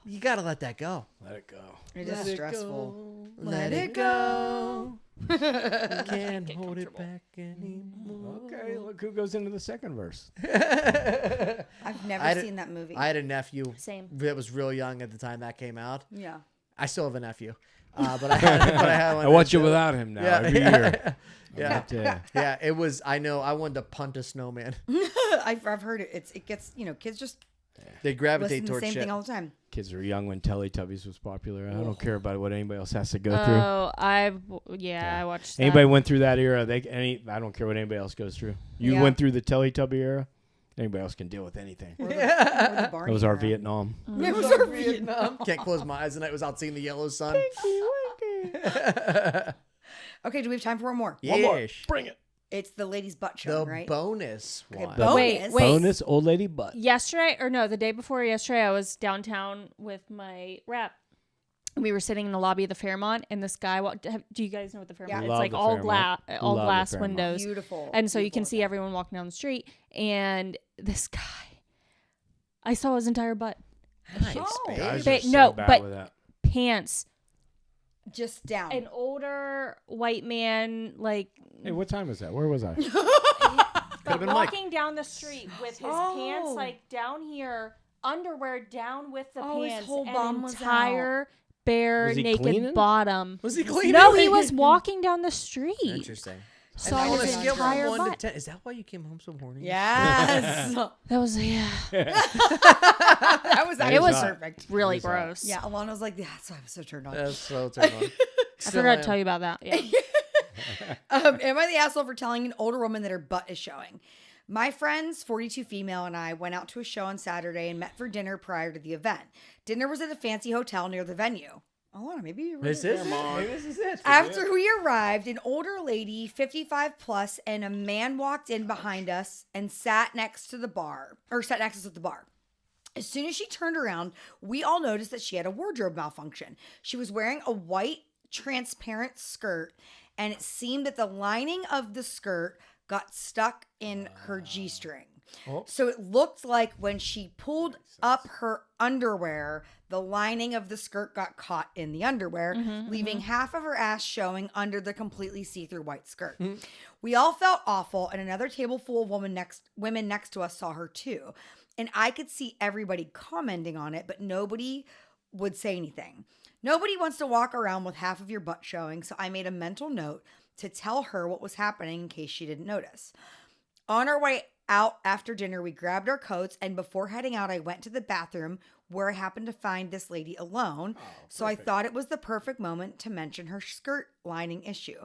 Speaker 1: you gotta let that go.
Speaker 2: Let it go.
Speaker 3: It is stressful.
Speaker 1: Let it go. Can't hold it back anymore.
Speaker 2: Okay, look who goes into the second verse.
Speaker 3: I've never
Speaker 1: I had a-
Speaker 3: seen that movie.
Speaker 1: I had a nephew
Speaker 4: Same.
Speaker 1: that was real young at the time that came out.
Speaker 3: yeah.
Speaker 1: I still have a nepheue, but I had one.
Speaker 2: I watch
Speaker 1: that-
Speaker 2: you without him now
Speaker 1: Yeah.
Speaker 2: every year.
Speaker 1: Yeah.
Speaker 2: But,
Speaker 1: Yeah, it was. I know. I wanted to punt a snowman.
Speaker 3: I've heard it. It gets, kids just
Speaker 1: They
Speaker 3: listen
Speaker 1: gravitate
Speaker 3: to the
Speaker 1: towards
Speaker 3: same
Speaker 1: shit.
Speaker 3: thing all the time.
Speaker 2: kids were young when Teletubbies was popular. I don't care about what anybody else has to go through.
Speaker 4: Oh, I watched that.
Speaker 2: Anybody went through that era? I don't care what anybody else goes through. You
Speaker 3: Yeah.
Speaker 2: went through the Teletubby era. Anybody else can deal with anything.
Speaker 3: Or the
Speaker 2: That
Speaker 3: Barney
Speaker 2: was our
Speaker 3: era.
Speaker 2: Vietnam.
Speaker 3: It was our Vietnam.
Speaker 1: Vietnam. Can't close my eyes, and I was out seeing the yellow sun.
Speaker 3: Okay, do we have time for one more?
Speaker 2: One more.
Speaker 1: Yes.
Speaker 2: Bring it.
Speaker 3: It's the ladies' butt
Speaker 1: The
Speaker 3: show, right?
Speaker 1: bonus
Speaker 3: Okay,
Speaker 1: one.
Speaker 3: bonus.
Speaker 4: Wait.
Speaker 2: Bonus old lady butt.
Speaker 4: Yesterday, or no, the day before yesterday, I was downtown with my rep. We were sitting in the lobby of the Fairmont, and this guy walked. Do you guys know what the Fairmont?
Speaker 3: Yeah.
Speaker 4: It's
Speaker 2: Love
Speaker 4: like
Speaker 2: the
Speaker 4: all
Speaker 2: Fairmont.
Speaker 4: all
Speaker 2: Love the
Speaker 4: glass
Speaker 2: Fairmont.
Speaker 4: windows,
Speaker 3: Beautiful.
Speaker 4: and so you can
Speaker 3: Beautiful.
Speaker 4: see everyone walking down the street. And this guy, I saw his entire butt,
Speaker 1: Nice,
Speaker 3: Oh.
Speaker 1: babe.
Speaker 2: Guys
Speaker 4: Ba-
Speaker 2: are so
Speaker 4: no,
Speaker 2: bad
Speaker 4: but-
Speaker 2: with that.
Speaker 4: pants.
Speaker 3: Just down.
Speaker 4: An older white man, like
Speaker 2: Hey, what time was that? Where was I?
Speaker 4: but
Speaker 1: been Mike.
Speaker 4: walking down the street with his
Speaker 3: Oh.
Speaker 4: pants like down here, underwear down with the
Speaker 3: Oh, his
Speaker 4: pants,
Speaker 3: whole
Speaker 4: and
Speaker 3: bum was
Speaker 4: entire bare
Speaker 2: Was he
Speaker 4: naked
Speaker 2: cleaning?
Speaker 4: bottom.
Speaker 1: Was he cleaning?
Speaker 4: No, he was walking down the street.
Speaker 1: Interesting.
Speaker 4: saw
Speaker 1: on a
Speaker 4: his
Speaker 1: scale
Speaker 4: entire
Speaker 1: from 1
Speaker 4: butt.
Speaker 1: to 10, is that why you came home so horny?
Speaker 3: Yes.
Speaker 4: That was
Speaker 3: That was
Speaker 2: That
Speaker 4: it
Speaker 2: is
Speaker 4: was
Speaker 2: hot.
Speaker 4: perfect. Really
Speaker 2: It is hot.
Speaker 4: gross.
Speaker 3: Yeah, Alana was like, yeah, that's why I was so turned on.
Speaker 1: That's so turned on.
Speaker 4: I forgot to tell you about that. Yeah.
Speaker 3: Am I the asshole for telling an older woman that her butt is showing? My friends, 42 female, and I went out to a show on Saturday and met for dinner prior to the event. Dinner was at a fancy hotel near the venue. Alana, maybe you
Speaker 1: This is it. Maybe this is it.
Speaker 3: After we arrived, an older lady, 55 plus, and a man walked in behind us and sat next to us at the bar. As soon as she turned around, we all noticed that she had a wardrobe malfunction. She was wearing a white transparent skirt, and it seemed that the lining of the skirt got stuck in her G-string. So it looked like when she pulled up her underwear, the lining of the skirt got caught in the underwear, leaving half of her ass showing under the completely see-through white skirt. We all felt awful, and another table full of women next to us saw her too. And I could see everybody commenting on it, but nobody would say anything. Nobody wants to walk around with half of your butt showing, so I made a mental note to tell her what was happening in case she didn't notice. On our way out after dinner, we grabbed our coats, and before heading out, I went to the bathroom where I happened to find this lady alone. So I thought it was the perfect moment to mention her skirt lining issue.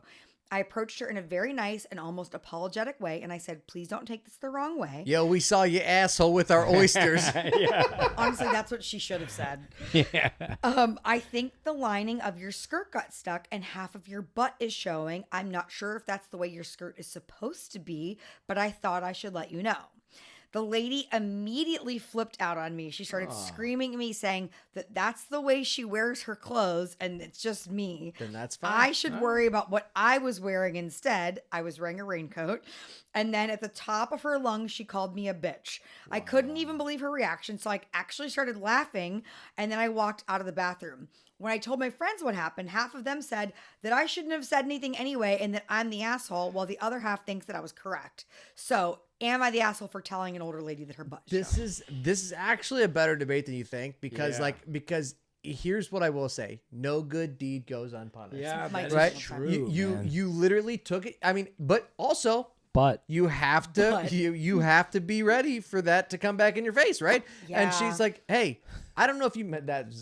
Speaker 3: I approached her in a very nice and almost apologetic way, and I said, please don't take this the wrong way.
Speaker 1: Yo, we saw you asshole with our oysters.
Speaker 3: Honestly, that's what she should have said.
Speaker 2: Yeah.
Speaker 3: I think the lining of your skirt got stuck and half of your butt is showing. I'm not sure if that's the way your skirt is supposed to be, but I thought I should let you know. The lady immediately flipped out on me. She started screaming at me, saying that that's the way she wears her clothes and it's just me.
Speaker 1: Then that's fine.
Speaker 3: I should worry about what I was wearing instead. I was wearing a raincoat. And then at the top of her lungs, she called me a bitch. I couldn't even believe her reaction, so I actually started laughing, and then I walked out of the bathroom. When I told my friends what happened, half of them said that I shouldn't have said anything anyway and that I'm the asshole, while the other half thinks that I was correct. So, am I the asshole for telling an older lady that her butt is showing?
Speaker 1: This is actually a better debate than you think because because here's what I will say: no good deed goes unpunished.
Speaker 2: Yeah,
Speaker 3: Might
Speaker 2: that
Speaker 3: be
Speaker 2: is
Speaker 3: true.
Speaker 2: true.
Speaker 1: You literally took it. I mean, but also
Speaker 2: but
Speaker 1: you have to
Speaker 3: But.
Speaker 1: you have to be ready for that to come back in your face, right?
Speaker 3: Yeah.
Speaker 1: And she's like, "Hey, I don't know if you meant that."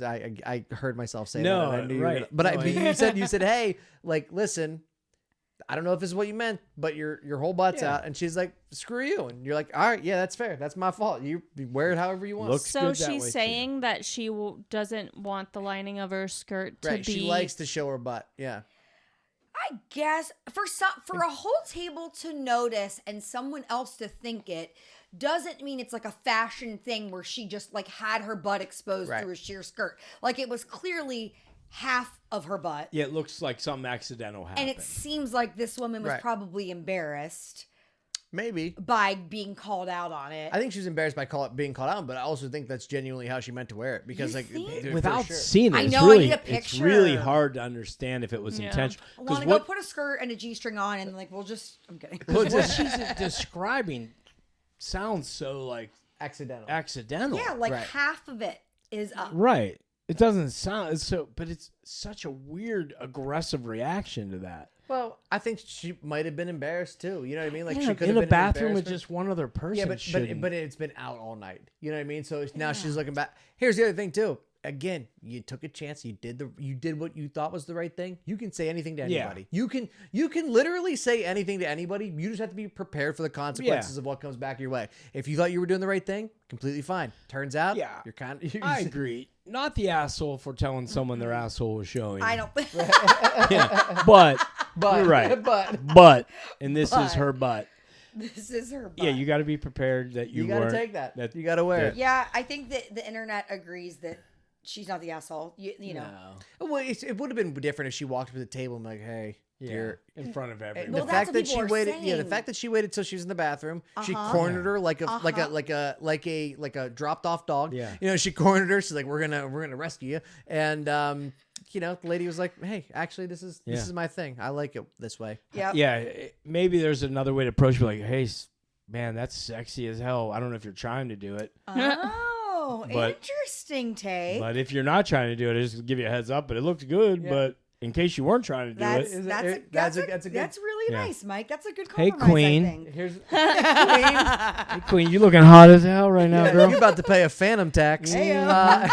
Speaker 1: I heard myself say
Speaker 2: No,
Speaker 1: that. And I knew
Speaker 2: right.
Speaker 1: but
Speaker 2: No,
Speaker 1: you said, "Hey, like, listen, I don't know if this is what you meant, but your whole butt's
Speaker 2: Yeah.
Speaker 1: out." And she's like, "Screw you." And you're like, "All right, yeah, that's fair. That's my fault. You wear it however you want."
Speaker 2: Looks
Speaker 4: So
Speaker 2: good that way,
Speaker 4: she's
Speaker 2: too.
Speaker 4: saying that she doesn't want the lining of her skirt to
Speaker 1: Right.
Speaker 4: be.
Speaker 1: She likes to show her butt. Yeah.
Speaker 3: I guess for a whole table to notice and someone else to think it doesn't mean it's like a fashion thing where she just like had her butt exposed
Speaker 1: Right.
Speaker 3: through a sheer skirt. Like it was clearly half of her butt.
Speaker 2: Yeah, it looks like something accidental happened.
Speaker 3: And it seems like this woman was
Speaker 1: Right.
Speaker 3: probably embarrassed
Speaker 1: Maybe.
Speaker 3: by being called out on it.
Speaker 1: I think she was embarrassed by being called out, but I also think that's genuinely how she meant to wear it because,
Speaker 3: You
Speaker 1: like,
Speaker 3: think?
Speaker 1: for
Speaker 2: Without
Speaker 1: sure.
Speaker 2: seeing it,
Speaker 3: I
Speaker 2: it's
Speaker 3: know, I
Speaker 2: really,
Speaker 3: need a
Speaker 2: it's really
Speaker 3: picture.
Speaker 2: hard to understand if it was
Speaker 4: Yeah.
Speaker 2: intentional.
Speaker 3: Alana, go put a skirt and a G-string on and like, we'll just, I'm kidding.
Speaker 2: what she's describing sounds so like
Speaker 1: accidental.
Speaker 2: accidental.
Speaker 3: Yeah, like
Speaker 1: Right.
Speaker 3: half of it is up.
Speaker 2: Right. It doesn't sound it's so, but it's such a weird, aggressive reaction to that.
Speaker 1: Well, I think she might have been embarrassed too. You know what I mean? Like
Speaker 2: Yeah,
Speaker 1: she could
Speaker 2: in
Speaker 1: have
Speaker 2: a
Speaker 1: been
Speaker 2: bathroom with
Speaker 1: embarrassment.
Speaker 2: just one other person.
Speaker 1: Yeah, but
Speaker 2: shouldn't-
Speaker 1: it's been out all night. You know what I mean? So now she's looking back. Here's the other thing too. Again, you took a chance. You did what you thought was the right thing. You can say anything to
Speaker 2: Yeah.
Speaker 1: anybody. You can literally say anything to anybody. You just have to be prepared for the consequences
Speaker 2: Yeah.
Speaker 1: of what comes back your way. If you thought you were doing the right thing, completely fine. Turns out,
Speaker 2: Yeah.
Speaker 1: you're kind of.
Speaker 2: I agree. Not the asshole for telling someone their asshole was showing.
Speaker 3: I don't.
Speaker 2: Yeah, but you're right.
Speaker 1: But
Speaker 2: And this is her butt.
Speaker 3: This is her butt.
Speaker 2: Yeah, you got to be prepared that
Speaker 1: you got to
Speaker 2: weren't-
Speaker 1: take that. You got to wear it.
Speaker 3: Yeah, I think that the internet agrees that she's not the asshole. You know.
Speaker 1: Well, it would have been different if she walked up to the table and like, "Hey,
Speaker 2: Yeah,
Speaker 1: you're."
Speaker 2: in front of everyone.
Speaker 3: Well,
Speaker 1: The
Speaker 3: that's
Speaker 1: fact
Speaker 3: what
Speaker 1: that
Speaker 3: people
Speaker 1: she
Speaker 3: are
Speaker 1: waited, the
Speaker 3: saying.
Speaker 1: fact that she waited till she was in the bathroom, she
Speaker 3: Uh-huh.
Speaker 1: cornered her like a dropped off dog.
Speaker 2: Yeah.
Speaker 1: You know, she cornered her. She's like, "We're gonna rescue you." And you know, the lady was like, "Hey, actually, this is my thing. I like it this way."
Speaker 3: Yep.
Speaker 2: Yeah, maybe there's another way to approach it. Like, hey, man, that's sexy as hell. I don't know if you're trying to do it,
Speaker 3: Oh,
Speaker 2: But-
Speaker 3: interesting take.
Speaker 2: but if you're not trying to do it, I just give you a heads up. But it looked good.
Speaker 1: Yeah.
Speaker 2: But in case you weren't trying to do
Speaker 3: That's
Speaker 2: it,
Speaker 3: that's
Speaker 1: that's a good-
Speaker 3: really really
Speaker 2: Yeah.
Speaker 3: nice, Mike. That's a good
Speaker 2: Hey,
Speaker 3: compromise,
Speaker 2: Queen.
Speaker 3: I think.
Speaker 1: Here's
Speaker 2: Hey, Queen, you looking hot as hell right now,
Speaker 1: You're
Speaker 2: girl.
Speaker 1: about to pay a phantom tax.
Speaker 3: Heyo.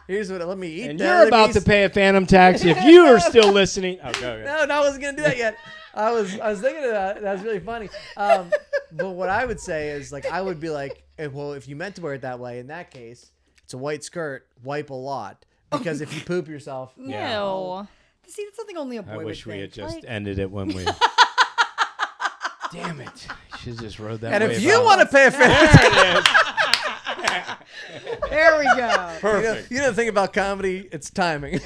Speaker 1: Here's what. Let me eat
Speaker 2: And
Speaker 1: that.
Speaker 2: you're
Speaker 1: Let me
Speaker 2: about to pay a phantom tax if you are still listening. Oh, go ahead.
Speaker 1: No, I wasn't gonna do that yet. I was thinking of that. That's really funny. But what I would say is like I would be like, well, if you meant to wear it that way, in that case, it's a white skirt. Wipe a lot because if you poop yourself,
Speaker 4: No.
Speaker 3: See, that's something only a boy
Speaker 2: I
Speaker 3: would
Speaker 2: wish we had
Speaker 3: think.
Speaker 2: just ended it when we. Damn it! Should have just rode that.
Speaker 1: and
Speaker 2: wave
Speaker 1: if you
Speaker 2: out.
Speaker 1: want to pay a phantom
Speaker 3: There we go.
Speaker 2: Perfect.
Speaker 1: you know the thing about comedy, it's timing.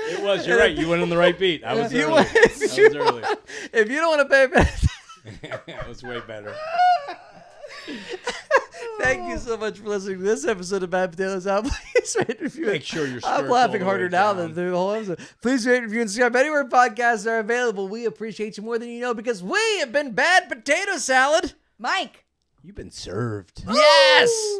Speaker 2: It was. You're right. You went on the right beat. I was
Speaker 1: You
Speaker 2: early.
Speaker 1: went-
Speaker 2: I was early.
Speaker 1: If you don't want to pay a phantom,
Speaker 2: That was way better.
Speaker 1: thank you so much for listening to this episode of Bad Potatoes Out. Please rate, review,
Speaker 2: Make sure your
Speaker 1: I'm
Speaker 2: skirt's
Speaker 1: laughing
Speaker 2: all the
Speaker 1: harder
Speaker 2: way
Speaker 1: now
Speaker 2: down.
Speaker 1: than through the whole episode. Please rate, review, and subscribe anywhere podcasts are available. We appreciate you more than you know because we have been Bad Potato Salad.
Speaker 3: Mike.
Speaker 2: You've been served.
Speaker 1: Yes.